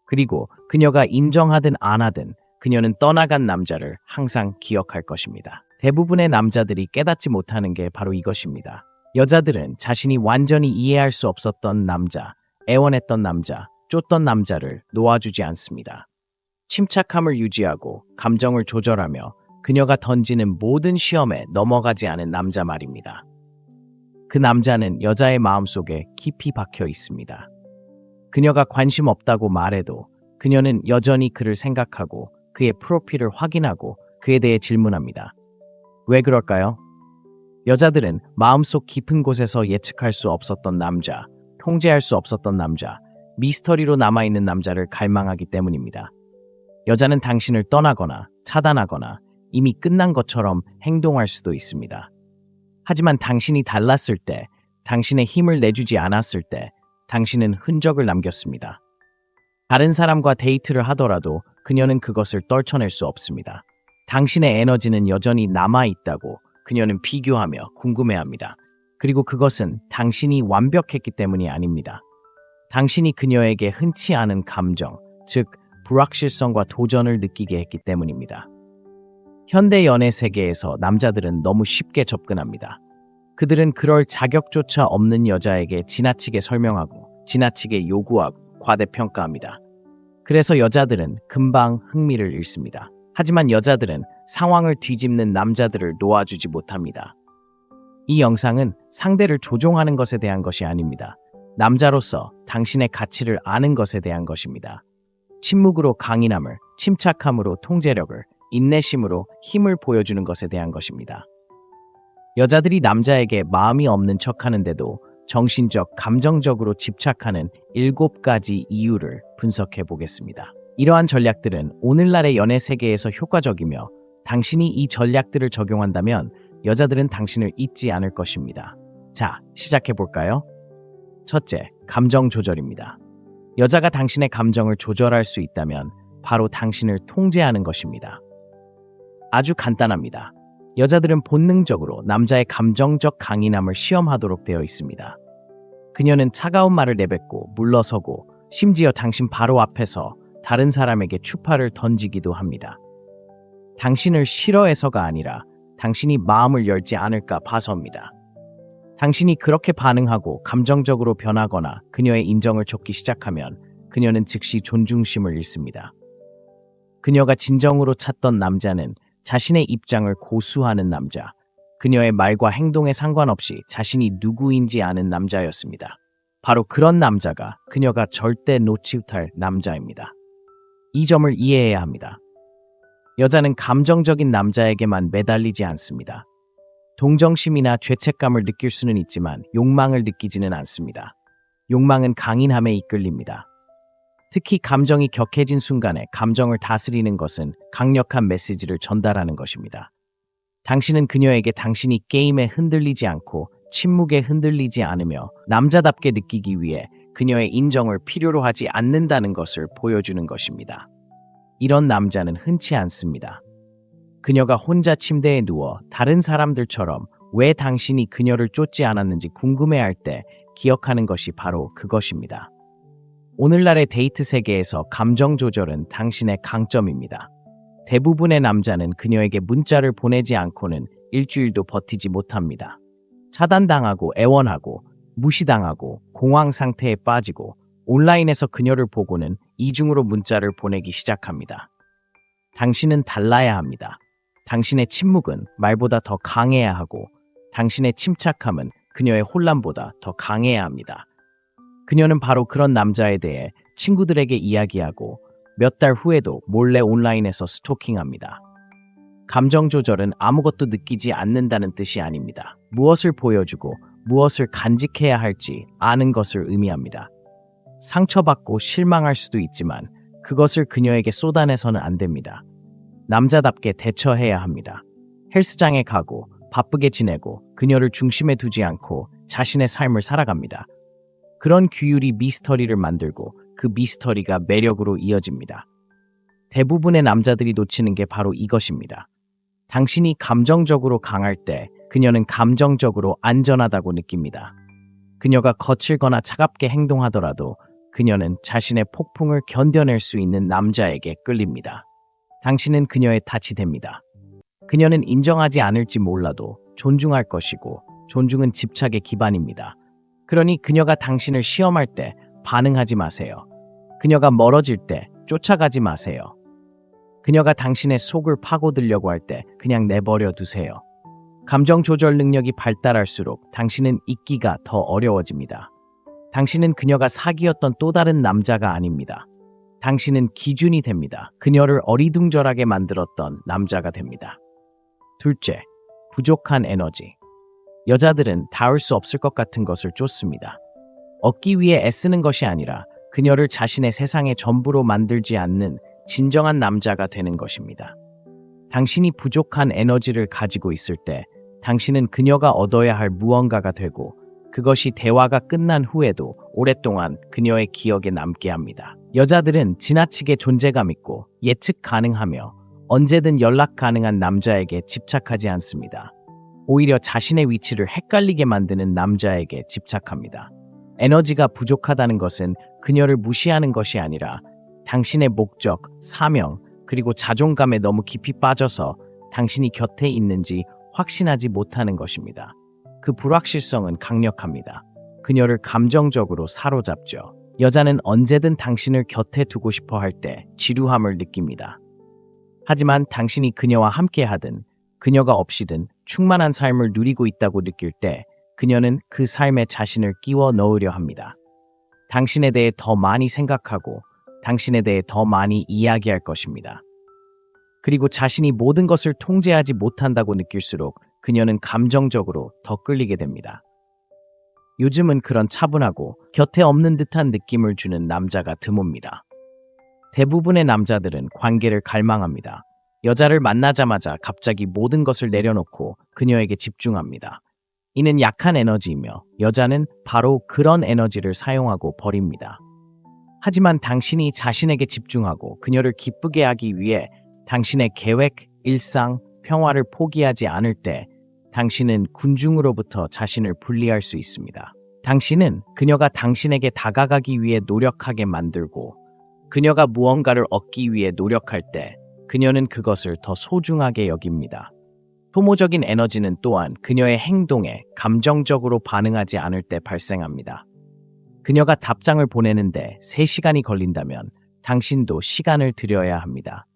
그리고 그녀가 인정하든 안 하든 그녀는 떠나간 남자를 항상 기억할 것입니다. 대부분의 남자들이 깨닫지 못하는 게 바로 이것입니다. 여자들은 자신이 완전히 이해할 수 없었던 남자, 애원했던 남자, 쫓던 남자를 놓아주지 않습니다. 침착함을 유지하고 감정을 조절하며 그녀가 던지는 모든 시험에 넘어가지 않은 남자 말입니다. 그 남자는 여자의 마음속에 깊이 박혀 있습니다. 그녀가 관심 없다고 말해도 그녀는 여전히 그를 생각하고 그의 프로필을 확인하고 그에 대해 질문합니다. 왜 그럴까요? 여자들은 마음속 깊은 곳에서 예측할 수 없었던 남자, 통제할 수 없었던 남자, 미스터리로 남아있는 남자를 갈망하기 때문입니다. 여자는 당신을 떠나거나 차단하거나 이미 끝난 것처럼 행동할 수도 있습니다. 하지만 당신이 달랐을 때, 당신의 힘을 내주지 않았을 때 당신은 흔적을 남겼습니다. 다른 사람과 데이트를 하더라도 그녀는 그것을 떨쳐낼 수 없습니다. 당신의 에너지는 여전히 남아있다고 그녀는 비교하며 궁금해합니다. 그리고 그것은 당신이 완벽했기 때문이 아닙니다. 당신이 그녀에게 흔치 않은 감정, 즉 불확실성과 도전을 느끼게 했기 때문입니다. 현대 연애 세계에서 남자들은 너무 쉽게 접근합니다. 그들은 그럴 자격조차 없는 여자에게 지나치게 설명하고 지나치게 요구하고 과대평가합니다. 그래서 여자들은 금방 흥미를 잃습니다. 하지만 여자들은 상황을 뒤집는 남자들을 놓아주지 못합니다. 이 영상은 상대를 조종하는 것에 대한 것이 아닙니다. 남자로서 당신의 가치를 아는 것에 대한 것입니다. 침묵으로 강인함을, 침착함으로 통제력을, 인내심으로 힘을 보여주는 것에 대한 것입니다. 여자들이 남자에게 마음이 없는 척 하는데도 정신적, 감정적으로 집착하는 7가지 이유를 분석해 보겠습니다. 이러한 전략들은 오늘날의 연애 세계에서 효과적이며 당신이 이 전략들을 적용한다면 여자들은 당신을 잊지 않을 것입니다. 자, 시작해 볼까요? 첫째, 감정 조절입니다. 여자가 당신의 감정을 조절할 수 있다면 바로 당신을 통제하는 것입니다. 아주 간단합니다. 여자들은 본능적으로 남자의 감정적 강인함을 시험하도록 되어 있습니다. 그녀는 차가운 말을 내뱉고 물러서고 심지어 당신 바로 앞에서 다른 사람에게 추파를 던지기도 합니다. 당신을 싫어해서가 아니라 당신이 마음을 열지 않을까 봐서입니다. 당신이 그렇게 반응하고 감정적으로 변하거나 그녀의 인정을 쫓기 시작하면 그녀는 즉시 존중심을 잃습니다. 그녀가 진정으로 찾던 남자는 자신의 입장을 고수하는 남자, 그녀의 말과 행동에 상관없이 자신이 누구인지 아는 남자였습니다. 바로 그런 남자가 그녀가 절대 놓지 못할 남자입니다. 이 점을 이해해야 합니다. 여자는 감정적인 남자에게만 매달리지 않습니다. 동정심이나 죄책감을 느낄 수는 있지만 욕망을 느끼지는 않습니다. 욕망은 강인함에 이끌립니다. 특히 감정이 격해진 순간에 감정을 다스리는 것은 강력한 메시지를 전달하는 것입니다. 당신은 그녀에게 당신이 게임에 흔들리지 않고 침묵에 흔들리지 않으며 남자답게 느끼기 위해 그녀의 인정을 필요로 하지 않는다는 것을 보여주는 것입니다. 이런 남자는 흔치 않습니다. 그녀가 혼자 침대에 누워 다른 사람들처럼 왜 당신이 그녀를 쫓지 않았는지 궁금해할 때 기억하는 것이 바로 그것입니다. 오늘날의 데이트 세계에서 감정 조절은 당신의 강점입니다. 대부분의 남자는 그녀에게 문자를 보내지 않고는 일주일도 버티지 못합니다. 차단당하고 애원하고 무시당하고 공황 상태에 빠지고 온라인에서 그녀를 보고는 이중으로 문자를 보내기 시작합니다. 당신은 달라야 합니다. 당신의 침묵은 말보다 더 강해야 하고 당신의 침착함은 그녀의 혼란보다 더 강해야 합니다. 그녀는 바로 그런 남자에 대해 친구들에게 이야기하고 몇 달 후에도 몰래 온라인에서 스토킹합니다. 감정 조절은 아무것도 느끼지 않는다는 뜻이 아닙니다. 무엇을 보여주고 무엇을 간직해야 할지 아는 것을 의미합니다. 상처받고 실망할 수도 있지만 그것을 그녀에게 쏟아내서는 안 됩니다. 남자답게 대처해야 합니다. 헬스장에 가고 바쁘게 지내고 그녀를 중심에 두지 않고 자신의 삶을 살아갑니다. 그런 규율이 미스터리를 만들고 그 미스터리가 매력으로 이어집니다. 대부분의 남자들이 놓치는 게 바로 이것입니다. 당신이 감정적으로 강할 때 그녀는 감정적으로 안전하다고 느낍니다. 그녀가 거칠거나 차갑게 행동하더라도 그녀는 자신의 폭풍을 견뎌낼 수 있는 남자에게 끌립니다. 당신은 그녀의 탓이 됩니다. 그녀는 인정하지 않을지 몰라도 존중할 것이고 존중은 집착의 기반입니다. 그러니 그녀가 당신을 시험할 때 반응하지 마세요. 그녀가 멀어질 때 쫓아가지 마세요. 그녀가 당신의 속을 파고들려고 할 때 그냥 내버려 두세요. 감정 조절 능력이 발달할수록 당신은 잊기가 더 어려워집니다. 당신은 그녀가 사귀었던 또 다른 남자가 아닙니다. 당신은 기준이 됩니다. 그녀를 어리둥절하게 만들었던 남자가 됩니다. 둘째, 부족한 에너지. 여자들은 닿을 수 없을 것 같은 것을 쫓습니다. 얻기 위해 애쓰는 것이 아니라 그녀를 자신의 세상의 전부로 만들지 않는 진정한 남자가 되는 것입니다. 당신이 부족한 에너지를 가지고 있을 때 당신은 그녀가 얻어야 할 무언가가 되고 그것이 대화가 끝난 후에도 오랫동안 그녀의 기억에 남게 합니다. 여자들은 지나치게 존재감 있고 예측 가능하며 언제든 연락 가능한 남자에게 집착하지 않습니다. 오히려 자신의 위치를 헷갈리게 만드는 남자에게 집착합니다. 에너지가 부족하다는 것은 그녀를 무시하는 것이 아니라 당신의 목적, 사명, 그리고 자존감에 너무 깊이 빠져서 당신이 곁에 있는지 확신하지 못하는 것입니다. 그 불확실성은 강력합니다. 그녀를 감정적으로 사로잡죠. 여자는 언제든 당신을 곁에 두고 싶어 할 때 지루함을 느낍니다. 하지만 당신이 그녀와 함께 하든 그녀가 없이든 충만한 삶을 누리고 있다고 느낄 때 그녀는 그 삶에 자신을 끼워 넣으려 합니다. 당신에 대해 더 많이 생각하고 당신에 대해 더 많이 이야기할 것입니다. 그리고 자신이 모든 것을 통제하지 못한다고 느낄수록 그녀는 감정적으로 더 끌리게 됩니다. 요즘은 그런 차분하고 곁에 없는 듯한 느낌을 주는 남자가 드뭅니다. 대부분의 남자들은 관계를 갈망합니다. 여자를 만나자마자 갑자기 모든 것을 내려놓고 그녀에게 집중합니다. 이는 약한 에너지이며 여자는 바로 그런 에너지를 사용하고 버립니다. 하지만 당신이 자신에게 집중하고 그녀를 기쁘게 하기 위해 당신의 계획, 일상, 평화를 포기하지 않을 때 당신은 군중으로부터 자신을 분리할 수 있습니다. 당신은 그녀가 당신에게 다가가기 위해 노력하게 만들고 그녀가 무언가를 얻기 위해 노력할 때 그녀는 그것을 더 소중하게 여깁니다. 소모적인 에너지는 또한 그녀의 행동에 감정적으로 반응하지 않을 때 발생합니다. 그녀가 답장을 보내는데 3시간이 걸린다면 당신도 시간을 들여야 합니다.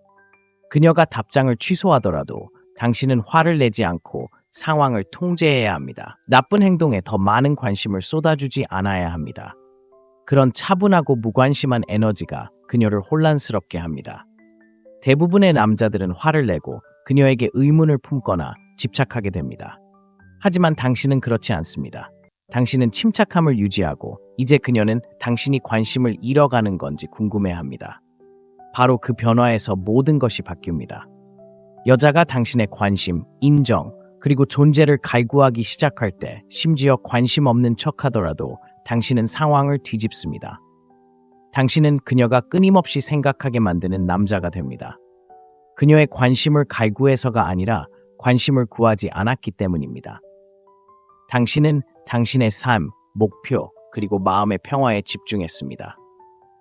그녀가 답장을 취소하더라도 당신은 화를 내지 않고 상황을 통제해야 합니다. 나쁜 행동에 더 많은 관심을 쏟아주지 않아야 합니다. 그런 차분하고 무관심한 에너지가 그녀를 혼란스럽게 합니다. 대부분의 남자들은 화를 내고 그녀에게 의문을 품거나 집착하게 됩니다. 하지만 당신은 그렇지 않습니다. 당신은 침착함을 유지하고 이제 그녀는 당신이 관심을 잃어가는 건지 궁금해합니다. 바로 그 변화에서 모든 것이 바뀝니다. 여자가 당신의 관심, 인정, 그리고 존재를 갈구하기 시작할 때 심지어 관심 없는 척하더라도 당신은 상황을 뒤집습니다. 당신은 그녀가 끊임없이 생각하게 만드는 남자가 됩니다. 그녀의 관심을 갈구해서가 아니라 관심을 구하지 않았기 때문입니다. 당신은 당신의 삶, 목표, 그리고 마음의 평화에 집중했습니다.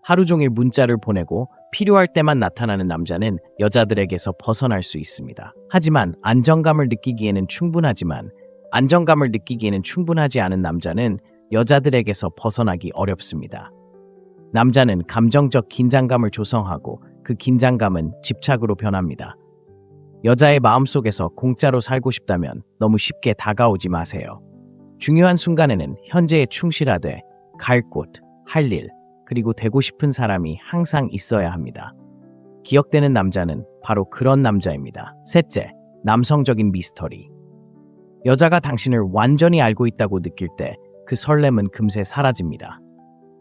하루 종일 문자를 보내고 필요할 때만 나타나는 남자는 여자들에게서 벗어날 수 있습니다. 하지만 안정감을 느끼기에는 충분하지 않은 남자는 여자들에게서 벗어나기 어렵습니다. 남자는 감정적 긴장감을 조성하고 그 긴장감은 집착으로 변합니다. 여자의 마음속에서 공짜로 살고 싶다면 너무 쉽게 다가오지 마세요. 중요한 순간에는 현재에 충실하되 갈 곳, 할 일, 그리고 되고 싶은 사람이 항상 있어야 합니다. 기억되는 남자는 바로 그런 남자입니다. 셋째, 남성적인 미스터리. 여자가 당신을 완전히 알고 있다고 느낄 때 그 설렘은 금세 사라집니다.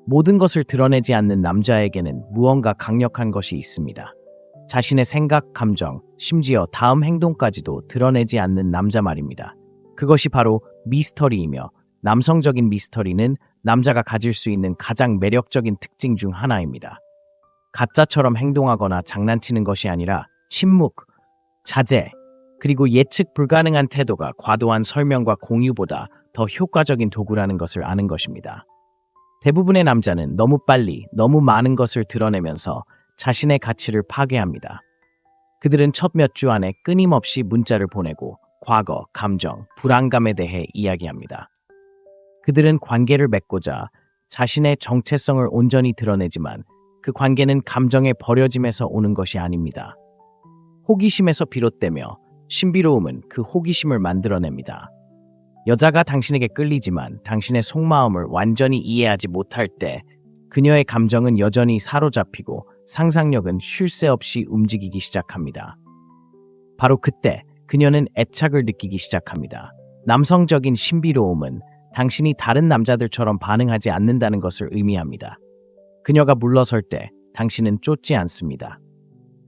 모든 것을 드러내지 않는 남자에게는 무언가 강력한 것이 있습니다. 자신의 생각, 감정, 심지어 다음 행동까지도 드러내지 않는 남자 말입니다. 그것이 바로 미스터리이며 남성적인 미스터리는 남자가 가질 수 있는 가장 매력적인 특징 중 하나입니다. 가짜처럼 행동하거나 장난치는 것이 아니라 침묵, 자제, 그리고 예측 불가능한 태도가 과도한 설명과 공유보다 더 효과적인 도구라는 것을 아는 것입니다. 대부분의 남자는 너무 빨리, 너무 많은 것을 드러내면서 자신의 가치를 파괴합니다. 그들은 첫 몇 주 안에 끊임없이 문자를 보내고 과거, 감정, 불안감에 대해 이야기합니다. 그들은 관계를 맺고자 자신의 정체성을 온전히 드러내지만 그 관계는 감정의 버려짐에서 오는 것이 아닙니다. 호기심에서 비롯되며 신비로움은 그 호기심을 만들어냅니다. 여자가 당신에게 끌리지만 당신의 속마음을 완전히 이해하지 못할 때 그녀의 감정은 여전히 사로잡히고 상상력은 쉴 새 없이 움직이기 시작합니다. 바로 그때 그녀는 애착을 느끼기 시작합니다. 남성적인 신비로움은 당신이 다른 남자들처럼 반응하지 않는다는 것을 의미합니다. 그녀가 물러설 때 당신은 쫓지 않습니다.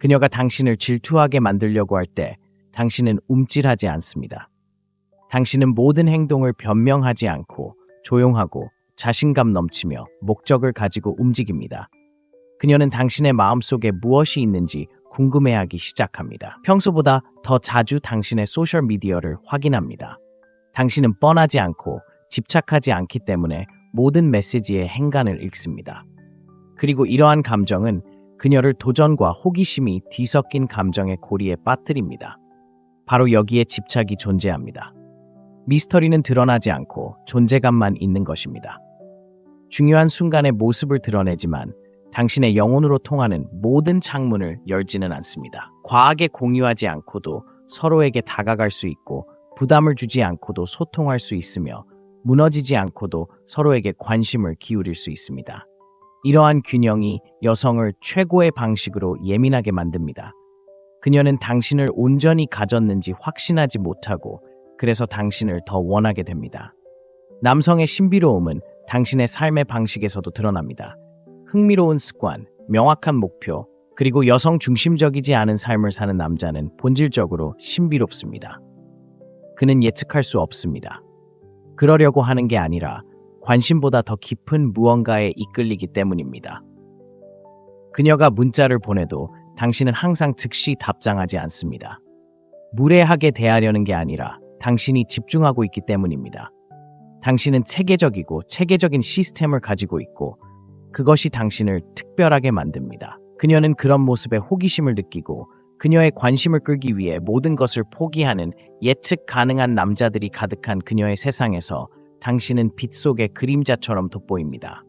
그녀가 당신을 질투하게 만들려고 할 때 당신은 움찔하지 않습니다. 당신은 모든 행동을 변명하지 않고 조용하고 자신감 넘치며 목적을 가지고 움직입니다. 그녀는 당신의 마음속에 무엇이 있는지 궁금해하기 시작합니다. 평소보다 더 자주 당신의 소셜미디어를 확인합니다. 당신은 뻔하지 않고 집착하지 않기 때문에 모든 메시지의 행간을 읽습니다. 그리고 이러한 감정은 그녀를 도전과 호기심이 뒤섞인 감정의 고리에 빠뜨립니다. 바로 여기에 집착이 존재합니다. 미스터리는 드러나지 않고 존재감만 있는 것입니다. 중요한 순간의 모습을 드러내지만 당신의 영혼으로 통하는 모든 창문을 열지는 않습니다. 과하게 공유하지 않고도 서로에게 다가갈 수 있고 부담을 주지 않고도 소통할 수 있으며 무너지지 않고도 서로에게 관심을 기울일 수 있습니다. 이러한 균형이 여성을 최고의 방식으로 예민하게 만듭니다. 그녀는 당신을 온전히 가졌는지 확신하지 못하고 그래서 당신을 더 원하게 됩니다. 남성의 신비로움은 당신의 삶의 방식에서도 드러납니다. 흥미로운 습관, 명확한 목표, 그리고 여성 중심적이지 않은 삶을 사는 남자는 본질적으로 신비롭습니다. 그는 예측할 수 없습니다. 그러려고 하는 게 아니라 관심보다 더 깊은 무언가에 이끌리기 때문입니다. 그녀가 문자를 보내도 당신은 항상 즉시 답장하지 않습니다. 무례하게 대하려는 게 아니라 당신이 집중하고 있기 때문입니다. 당신은 체계적인 시스템을 가지고 있고 그것이 당신을 특별하게 만듭니다. 그녀는 그런 모습에 호기심을 느끼고 그녀의 관심을 끌기 위해 모든 것을 포기하는 예측 가능한 남자들이 가득한 그녀의 세상에서 당신은 빛 속의 그림자처럼 돋보입니다.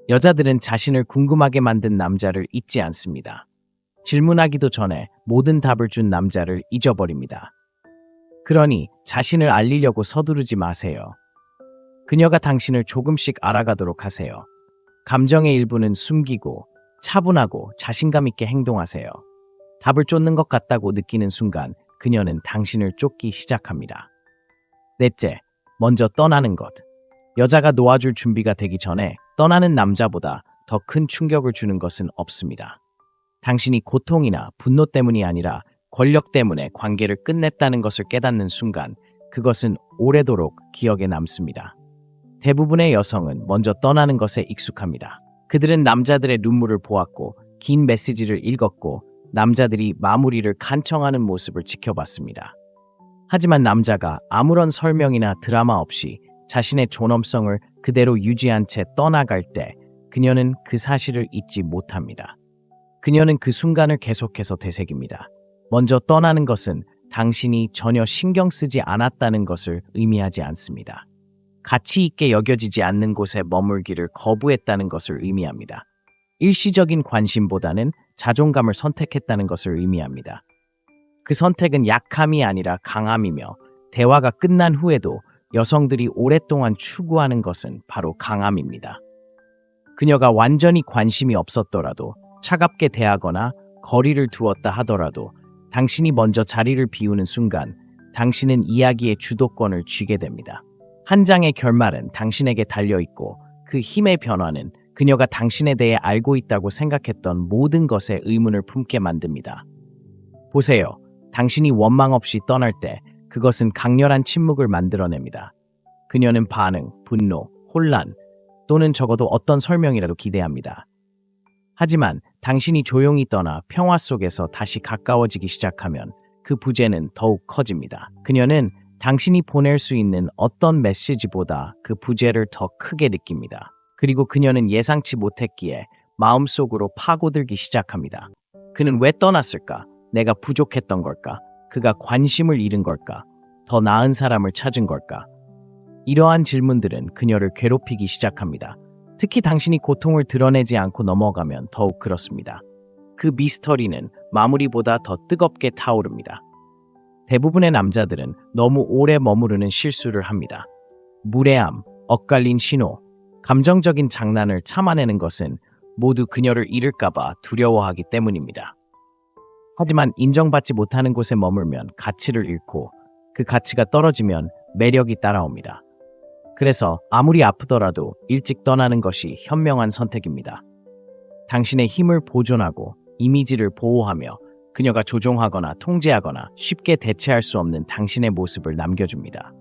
여자들은 자신을 궁금하게 만든 남자를 잊지 않습니다. 질문하기도 전에 모든 답을 준 남자를 잊어버립니다. 그러니 자신을 알리려고 서두르지 마세요. 그녀가 당신을 조금씩 알아가도록 하세요. 감정의 일부는 숨기고 차분하고 자신감 있게 행동하세요. 답을 쫓는 것 같다고 느끼는 순간 그녀는 당신을 쫓기 시작합니다. 넷째, 먼저 떠나는 것. 여자가 놓아줄 준비가 되기 전에 떠나는 남자보다 더 큰 충격을 주는 것은 없습니다. 당신이 고통이나 분노 때문이 아니라 권력 때문에 관계를 끝냈다는 것을 깨닫는 순간 그것은 오래도록 기억에 남습니다. 대부분의 여성은 먼저 떠나는 것에 익숙합니다. 그들은 남자들의 눈물을 보았고 긴 메시지를 읽었고 남자들이 마무리를 간청하는 모습을 지켜봤습니다. 하지만 남자가 아무런 설명이나 드라마 없이 자신의 존엄성을 그대로 유지한 채 떠나갈 때 그녀는 그 사실을 잊지 못합니다. 그녀는 그 순간을 계속해서 되새깁니다. 먼저 떠나는 것은 당신이 전혀 신경 쓰지 않았다는 것을 의미하지 않습니다. 가치 있게 여겨지지 않는 곳에 머물기를 거부했다는 것을 의미합니다. 일시적인 관심보다는 자존감을 선택했다는 것을 의미합니다. 그 선택은 약함이 아니라 강함이며 대화가 끝난 후에도 여성들이 오랫동안 추구하는 것은 바로 강함입니다. 그녀가 완전히 관심이 없었더라도 차갑게 대하거나 거리를 두었다 하더라도 당신이 먼저 자리를 비우는 순간 당신은 이야기의 주도권을 쥐게 됩니다. 한 장의 결말은 당신에게 달려있고 그 힘의 변화는 그녀가 당신에 대해 알고 있다고 생각했던 모든 것에 의문을 품게 만듭니다. 보세요. 당신이 원망 없이 떠날 때 그것은 강렬한 침묵을 만들어냅니다. 그녀는 반응, 분노, 혼란 또는 적어도 어떤 설명이라도 기대합니다. 하지만 당신이 조용히 떠나 평화 속에서 다시 가까워지기 시작하면 그 부재는 더욱 커집니다. 그녀는 당신이 보낼 수 있는 어떤 메시지보다 그 부재를 더 크게 느낍니다. 그리고 그녀는 예상치 못했기에 마음속으로 파고들기 시작합니다. 그는 왜 떠났을까? 내가 부족했던 걸까? 그가 관심을 잃은 걸까? 더 나은 사람을 찾은 걸까? 이러한 질문들은 그녀를 괴롭히기 시작합니다. 특히 당신이 고통을 드러내지 않고 넘어가면 더욱 그렇습니다. 그 미스터리는 마무리보다 더 뜨겁게 타오릅니다. 대부분의 남자들은 너무 오래 머무르는 실수를 합니다. 무례함, 엇갈린 신호, 감정적인 장난을 참아내는 것은 모두 그녀를 잃을까봐 두려워하기 때문입니다. 하지만 인정받지 못하는 곳에 머물면 가치를 잃고 그 가치가 떨어지면 매력이 따라옵니다. 그래서 아무리 아프더라도 일찍 떠나는 것이 현명한 선택입니다. 당신의 힘을 보존하고 이미지를 보호하며 그녀가 조종하거나 통제하거나 쉽게 대체할 수 없는 당신의 모습을 남겨줍니다.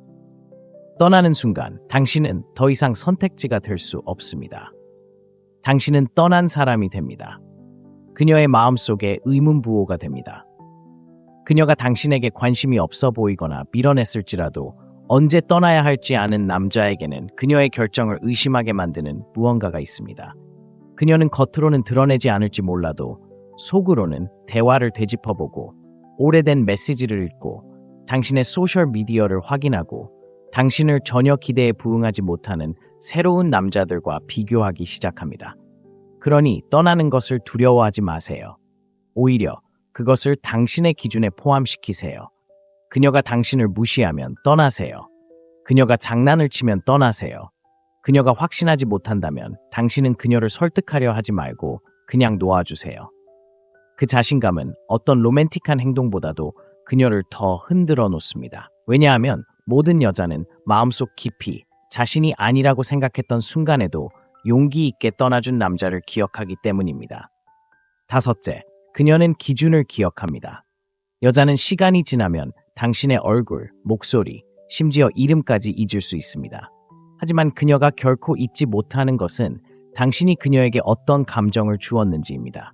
떠나는 순간 당신은 더 이상 선택지가 될 수 없습니다. 당신은 떠난 사람이 됩니다. 그녀의 마음속에 의문부호가 됩니다. 그녀가 당신에게 관심이 없어 보이거나 밀어냈을지라도 언제 떠나야 할지 아는 남자에게는 그녀의 결정을 의심하게 만드는 무언가가 있습니다. 그녀는 겉으로는 드러내지 않을지 몰라도 속으로는 대화를 되짚어보고 오래된 메시지를 읽고 당신의 소셜미디어를 확인하고 당신을 전혀 기대에 부응하지 못하는 새로운 남자들과 비교하기 시작합니다. 그러니 떠나는 것을 두려워하지 마세요. 오히려 그것을 당신의 기준에 포함시키세요. 그녀가 당신을 무시하면 떠나세요. 그녀가 장난을 치면 떠나세요. 그녀가 확신하지 못한다면 당신은 그녀를 설득하려 하지 말고 그냥 놓아주세요. 그 자신감은 어떤 로맨틱한 행동보다도 그녀를 더 흔들어 놓습니다. 왜냐하면 모든 여자는 마음속 깊이 자신이 아니라고 생각했던 순간에도 용기 있게 떠나준 남자를 기억하기 때문입니다. 다섯째, 그녀는 기준을 기억합니다. 여자는 시간이 지나면 당신의 얼굴, 목소리, 심지어 이름까지 잊을 수 있습니다. 하지만 그녀가 결코 잊지 못하는 것은 당신이 그녀에게 어떤 감정을 주었는지입니다.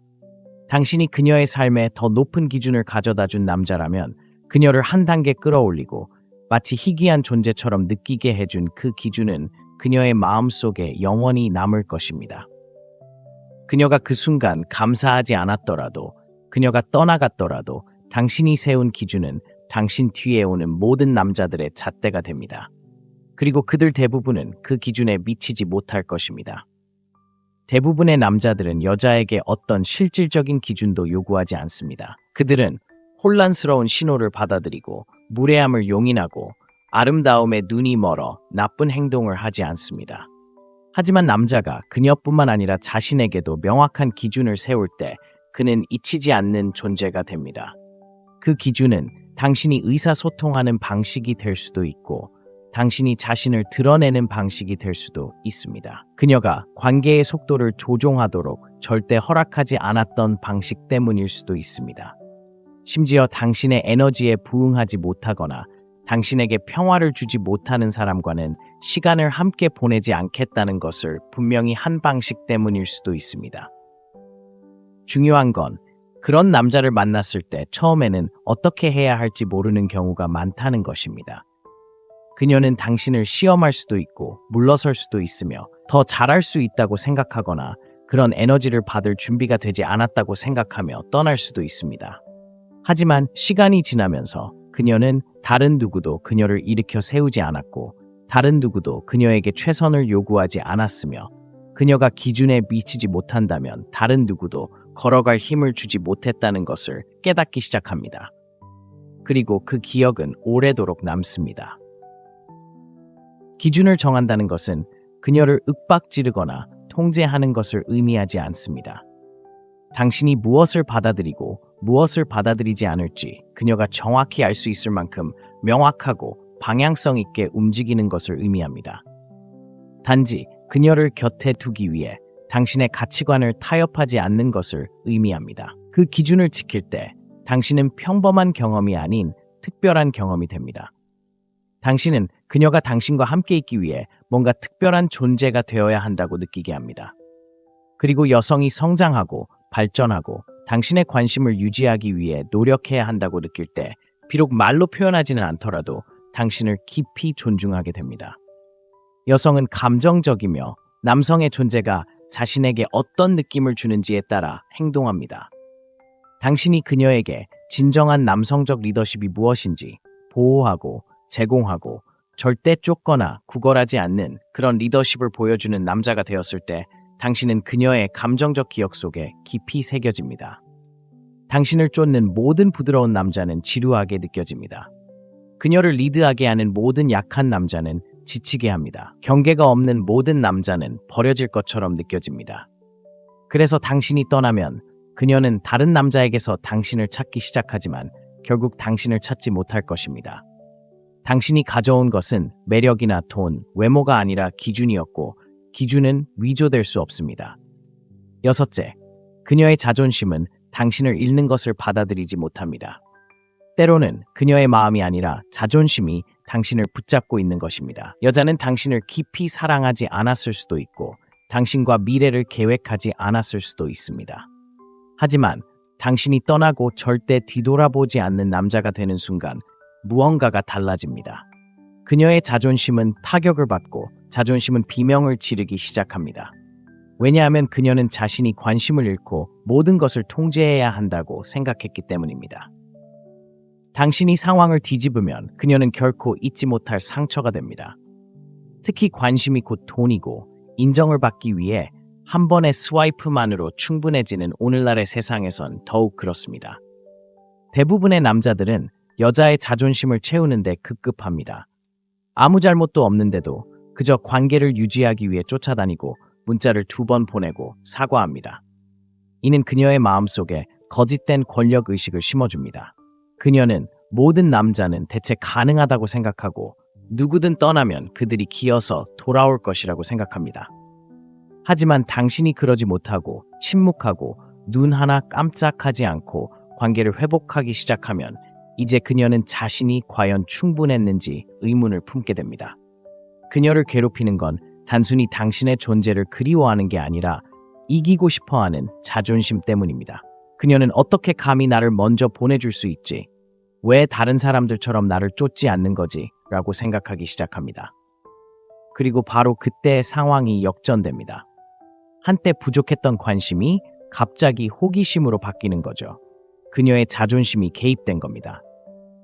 당신이 그녀의 삶에 더 높은 기준을 가져다 준 남자라면 그녀를 한 단계 끌어올리고 마치 희귀한 존재처럼 느끼게 해준 그 기준은 그녀의 마음속에 영원히 남을 것입니다. 그녀가 그 순간 감사하지 않았더라도, 그녀가 떠나갔더라도 당신이 세운 기준은 당신 뒤에 오는 모든 남자들의 잣대가 됩니다. 그리고 그들 대부분은 그 기준에 미치지 못할 것입니다. 대부분의 남자들은 여자에게 어떤 실질적인 기준도 요구하지 않습니다. 그들은 혼란스러운 신호를 받아들이고 무례함을 용인하고 아름다움에 눈이 멀어 나쁜 행동을 하지 않습니다. 하지만 남자가 그녀뿐만 아니라 자신에게도 명확한 기준을 세울 때 그는 잊히지 않는 존재가 됩니다. 그 기준은 당신이 의사소통하는 방식이 될 수도 있고 당신이 자신을 드러내는 방식이 될 수도 있습니다. 그녀가 관계의 속도를 조종하도록 절대 허락하지 않았던 방식 때문일 수도 있습니다. 심지어 당신의 에너지에 부응하지 못하거나 당신에게 평화를 주지 못하는 사람과는 시간을 함께 보내지 않겠다는 것을 분명히 한 방식 때문일 수도 있습니다. 중요한 건 그런 남자를 만났을 때 처음에는 어떻게 해야 할지 모르는 경우가 많다는 것입니다. 그녀는 당신을 시험할 수도 있고 물러설 수도 있으며 더 잘할 수 있다고 생각하거나 그런 에너지를 받을 준비가 되지 않았다고 생각하며 떠날 수도 있습니다. 하지만 시간이 지나면서 그녀는 다른 누구도 그녀를 일으켜 세우지 않았고 다른 누구도 그녀에게 최선을 요구하지 않았으며 그녀가 기준에 미치지 못한다면 다른 누구도 걸어갈 힘을 주지 못했다는 것을 깨닫기 시작합니다. 그리고 그 기억은 오래도록 남습니다. 기준을 정한다는 것은 그녀를 윽박지르거나 통제하는 것을 의미하지 않습니다. 당신이 무엇을 받아들이고 무엇을 받아들이지 않을지 그녀가 정확히 알 수 있을 만큼 명확하고 방향성 있게 움직이는 것을 의미합니다. 단지 그녀를 곁에 두기 위해 당신의 가치관을 타협하지 않는 것을 의미합니다. 그 기준을 지킬 때 당신은 평범한 경험이 아닌 특별한 경험이 됩니다. 당신은 그녀가 당신과 함께 있기 위해 뭔가 특별한 존재가 되어야 한다고 느끼게 합니다. 그리고 여성이 성장하고 발전하고 당신의 관심을 유지하기 위해 노력해야 한다고 느낄 때 비록 말로 표현하지는 않더라도 당신을 깊이 존중하게 됩니다. 여성은 감정적이며 남성의 존재가 자신에게 어떤 느낌을 주는지에 따라 행동합니다. 당신이 그녀에게 진정한 남성적 리더십이 무엇인지 보호하고 제공하고 절대 쫓거나 구걸하지 않는 그런 리더십을 보여주는 남자가 되었을 때 당신은 그녀의 감정적 기억 속에 깊이 새겨집니다. 당신을 쫓는 모든 부드러운 남자는 지루하게 느껴집니다. 그녀를 리드하게 하는 모든 약한 남자는 지치게 합니다. 경계가 없는 모든 남자는 버려질 것처럼 느껴집니다. 그래서 당신이 떠나면 그녀는 다른 남자에게서 당신을 찾기 시작하지만 결국 당신을 찾지 못할 것입니다. 당신이 가져온 것은 매력이나 돈, 외모가 아니라 기준이었고 기준은 위조될 수 없습니다. 여섯째, 그녀의 자존심은 당신을 잃는 것을 받아들이지 못합니다. 때로는 그녀의 마음이 아니라 자존심이 당신을 붙잡고 있는 것입니다. 여자는 당신을 깊이 사랑하지 않았을 수도 있고 당신과 미래를 계획하지 않았을 수도 있습니다. 하지만 당신이 떠나고 절대 뒤돌아보지 않는 남자가 되는 순간 무언가가 달라집니다. 그녀의 자존심은 타격을 받고 자존심은 비명을 지르기 시작합니다. 왜냐하면 그녀는 자신이 관심을 잃고 모든 것을 통제해야 한다고 생각했기 때문입니다. 당신이 상황을 뒤집으면 그녀는 결코 잊지 못할 상처가 됩니다. 특히 관심이 곧 돈이고 인정을 받기 위해 한 번의 스와이프만으로 충분해지는 오늘날의 세상에선 더욱 그렇습니다. 대부분의 남자들은 여자의 자존심을 채우는데 급급합니다. 아무 잘못도 없는데도 그저 관계를 유지하기 위해 쫓아다니고 문자를 2번 보내고 사과합니다. 이는 그녀의 마음속에 거짓된 권력의식을 심어줍니다. 그녀는 모든 남자는 대체 가능하다고 생각하고 누구든 떠나면 그들이 기어서 돌아올 것이라고 생각합니다. 하지만 당신이 그러지 못하고 침묵하고 눈 하나 깜짝하지 않고 관계를 회복하기 시작하면 이제 그녀는 자신이 과연 충분했는지 의문을 품게 됩니다. 그녀를 괴롭히는 건 단순히 당신의 존재를 그리워하는 게 아니라 이기고 싶어하는 자존심 때문입니다. 그녀는 어떻게 감히 나를 먼저 보내줄 수 있지? 왜 다른 사람들처럼 나를 쫓지 않는 거지? 라고 생각하기 시작합니다. 그리고 바로 그때 상황이 역전됩니다. 한때 부족했던 관심이 갑자기 호기심으로 바뀌는 거죠. 그녀의 자존심이 개입된 겁니다.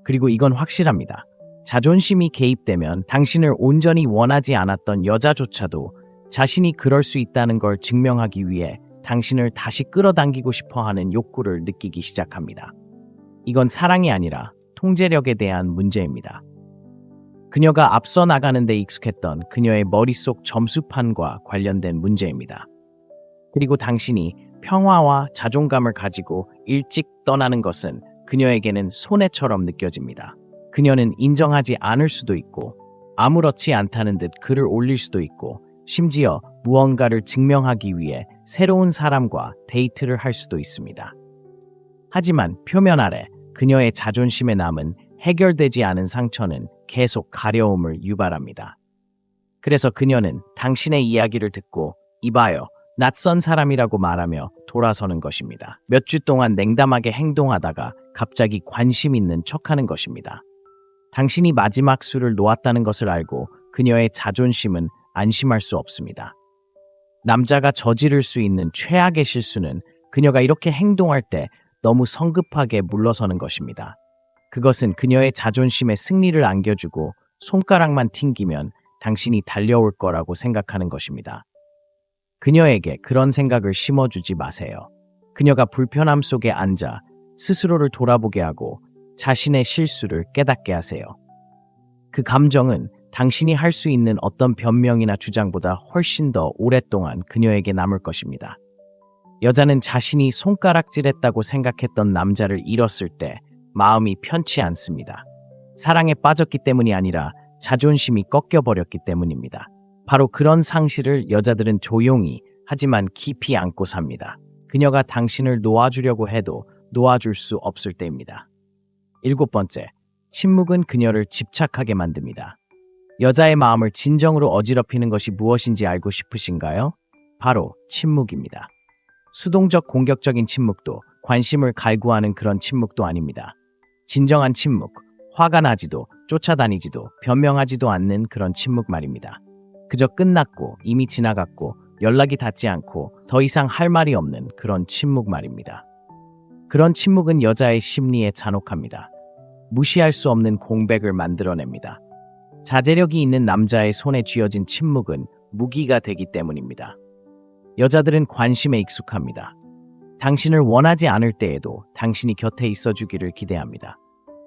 그리고 이건 확실합니다. 자존심이 개입되면 당신을 온전히 원하지 않았던 여자조차도 자신이 그럴 수 있다는 걸 증명하기 위해 당신을 다시 끌어당기고 싶어 하는 욕구를 느끼기 시작합니다. 이건 사랑이 아니라 통제력에 대한 문제입니다. 그녀가 앞서 나가는 데 익숙했던 그녀의 머릿속 점수판과 관련된 문제입니다. 그리고 당신이 평화와 자존감을 가지고 일찍 떠나는 것은 그녀에게는 손해처럼 느껴집니다. 그녀는 인정하지 않을 수도 있고 아무렇지 않다는 듯 글을 올릴 수도 있고 심지어 무언가를 증명하기 위해 새로운 사람과 데이트를 할 수도 있습니다. 하지만 표면 아래 그녀의 자존심에 남은 해결되지 않은 상처는 계속 가려움을 유발합니다. 그래서 그녀는 당신의 이야기를 듣고 이봐요, 낯선 사람이라고 말하며 돌아서는 것입니다. 몇 주 동안 냉담하게 행동하다가 갑자기 관심 있는 척하는 것입니다. 당신이 마지막 수를 놓았다는 것을 알고 그녀의 자존심은 안심할 수 없습니다. 남자가 저지를 수 있는 최악의 실수는 그녀가 이렇게 행동할 때 너무 성급하게 물러서는 것입니다. 그것은 그녀의 자존심에 승리를 안겨주고 손가락만 튕기면 당신이 달려올 거라고 생각하는 것입니다. 그녀에게 그런 생각을 심어주지 마세요. 그녀가 불편함 속에 앉아 스스로를 돌아보게 하고 자신의 실수를 깨닫게 하세요. 그 감정은 당신이 할 수 있는 어떤 변명이나 주장보다 훨씬 더 오랫동안 그녀에게 남을 것입니다. 여자는 자신이 손가락질했다고 생각했던 남자를 잃었을 때 마음이 편치 않습니다. 사랑에 빠졌기 때문이 아니라 자존심이 꺾여버렸기 때문입니다. 바로 그런 상실을 여자들은 조용히 하지만 깊이 안고 삽니다. 그녀가 당신을 놓아주려고 해도 놓아줄 수 없을 때입니다. 7번째, 침묵은 그녀를 집착하게 만듭니다. 여자의 마음을 진정으로 어지럽히는 것이 무엇인지 알고 싶으신가요? 바로 침묵입니다. 수동적 공격적인 침묵도 관심을 갈구하는 그런 침묵도 아닙니다. 진정한 침묵, 화가 나지도 쫓아다니지도 변명하지도 않는 그런 침묵 말입니다. 그저 끝났고 이미 지나갔고 연락이 닿지 않고 더 이상 할 말이 없는 그런 침묵 말입니다. 그런 침묵은 여자의 심리에 잔혹합니다. 무시할 수 없는 공백을 만들어냅니다. 자제력이 있는 남자의 손에 쥐어진 침묵은 무기가 되기 때문입니다. 여자들은 관심에 익숙합니다. 당신을 원하지 않을 때에도 당신이 곁에 있어주기를 기대합니다.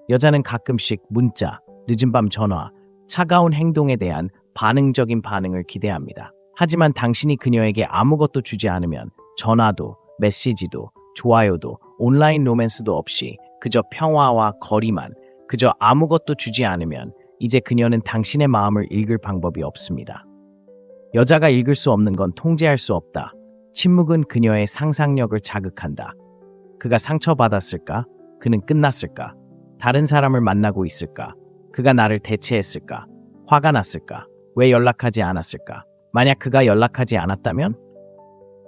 여자는 가끔씩 문자, 늦은 밤 전화, 차가운 행동에 대한 반응적인 반응을 기대합니다. 하지만 당신이 그녀에게 아무것도 주지 않으면 전화도, 메시지도, 좋아요도, 온라인 로맨스도 없이 그저 평화와 거리만, 그저 아무것도 주지 않으면 이제 그녀는 당신의 마음을 읽을 방법이 없습니다. 여자가 읽을 수 없는 건 통제할 수 없다. 침묵은 그녀의 상상력을 자극한다. 그가 상처받았을까? 그는 끝났을까? 다른 사람을 만나고 있을까? 그가 나를 대체했을까? 화가 났을까? 왜 연락하지 않았을까? 만약 그가 연락하지 않았다면?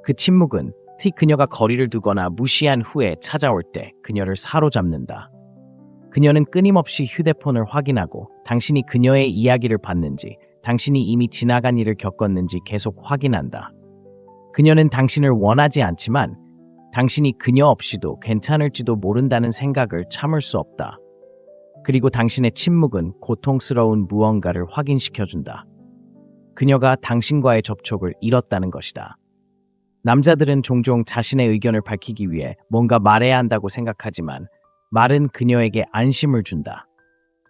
그 침묵은 그녀가 거리를 두거나 무시한 후에 찾아올 때 그녀를 사로잡는다. 그녀는 끊임없이 휴대폰을 확인하고 당신이 그녀의 이야기를 받는지, 당신이 이미 지나간 일을 겪었는지 계속 확인한다. 그녀는 당신을 원하지 않지만 당신이 그녀 없이도 괜찮을지도 모른다는 생각을 참을 수 없다. 그리고 당신의 침묵은 고통스러운 무언가를 확인시켜준다. 그녀가 당신과의 접촉을 잃었다는 것이다. 남자들은 종종 자신의 의견을 밝히기 위해 뭔가 말해야 한다고 생각하지만 말은 그녀에게 안심을 준다.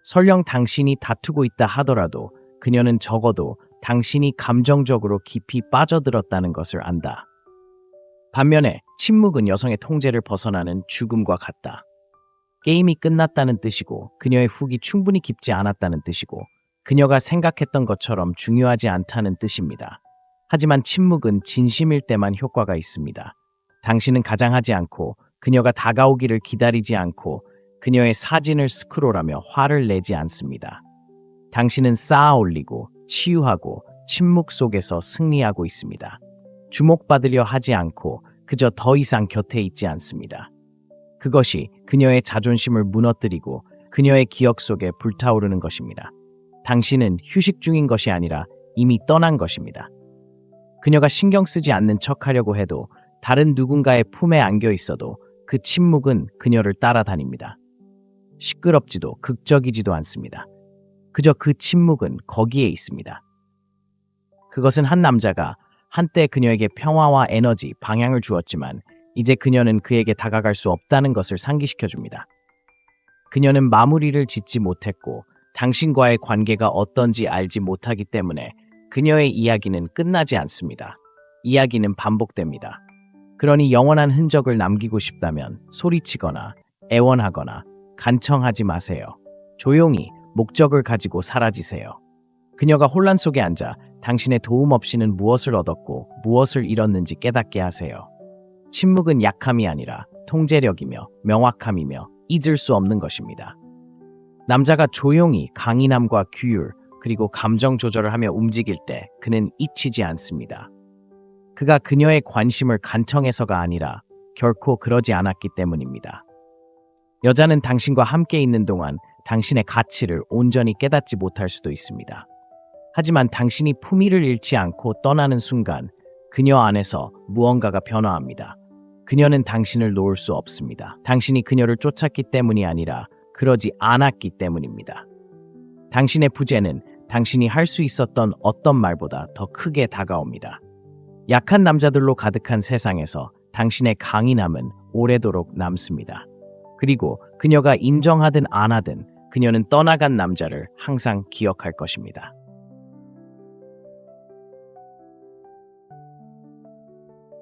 설령 당신이 다투고 있다 하더라도 그녀는 적어도 당신이 감정적으로 깊이 빠져들었다는 것을 안다. 반면에 침묵은 여성의 통제를 벗어나는 죽음과 같다. 게임이 끝났다는 뜻이고 그녀의 훅이 충분히 깊지 않았다는 뜻이고 그녀가 생각했던 것처럼 중요하지 않다는 뜻입니다. 하지만 침묵은 진심일 때만 효과가 있습니다. 당신은 가장하지 않고 그녀가 다가오기를 기다리지 않고 그녀의 사진을 스크롤하며 화를 내지 않습니다. 당신은 쌓아 올리고 치유하고 침묵 속에서 승리하고 있습니다. 주목받으려 하지 않고 그저 더 이상 곁에 있지 않습니다. 그것이 그녀의 자존심을 무너뜨리고 그녀의 기억 속에 불타오르는 것입니다. 당신은 휴식 중인 것이 아니라 이미 떠난 것입니다. 그녀가 신경 쓰지 않는 척하려고 해도 다른 누군가의 품에 안겨 있어도 그 침묵은 그녀를 따라다닙니다. 시끄럽지도 극적이지도 않습니다. 그저 그 침묵은 거기에 있습니다. 그것은 한 남자가 한때 그녀에게 평화와 에너지, 방향을 주었지만 이제 그녀는 그에게 다가갈 수 없다는 것을 상기시켜줍니다. 그녀는 마무리를 짓지 못했고 당신과의 관계가 어떤지 알지 못하기 때문에 그녀의 이야기는 끝나지 않습니다. 이야기는 반복됩니다. 그러니 영원한 흔적을 남기고 싶다면 소리치거나 애원하거나 간청하지 마세요. 조용히 목적을 가지고 사라지세요. 그녀가 혼란 속에 앉아 당신의 도움 없이는 무엇을 얻었고 무엇을 잃었는지 깨닫게 하세요. 침묵은 약함이 아니라 통제력이며 명확함이며 잊을 수 없는 것입니다. 남자가 조용히 강인함과 규율 그리고 감정 조절을 하며 움직일 때 그는 잊히지 않습니다. 그가 그녀의 관심을 간청해서가 아니라 결코 그러지 않았기 때문입니다. 여자는 당신과 함께 있는 동안 당신의 가치를 온전히 깨닫지 못할 수도 있습니다. 하지만 당신이 품위를 잃지 않고 떠나는 순간 그녀 안에서 무언가가 변화합니다. 그녀는 당신을 놓을 수 없습니다. 당신이 그녀를 쫓았기 때문이 아니라 그러지 않았기 때문입니다. 당신의 부재는 당신이 할 수 있었던 어떤 말보다 더 크게 다가옵니다. 약한 남자들로 가득한 세상에서 당신의 강인함은 오래도록 남습니다. 그리고 그녀가 인정하든 안 하든 그녀는 떠나간 남자를 항상 기억할 것입니다.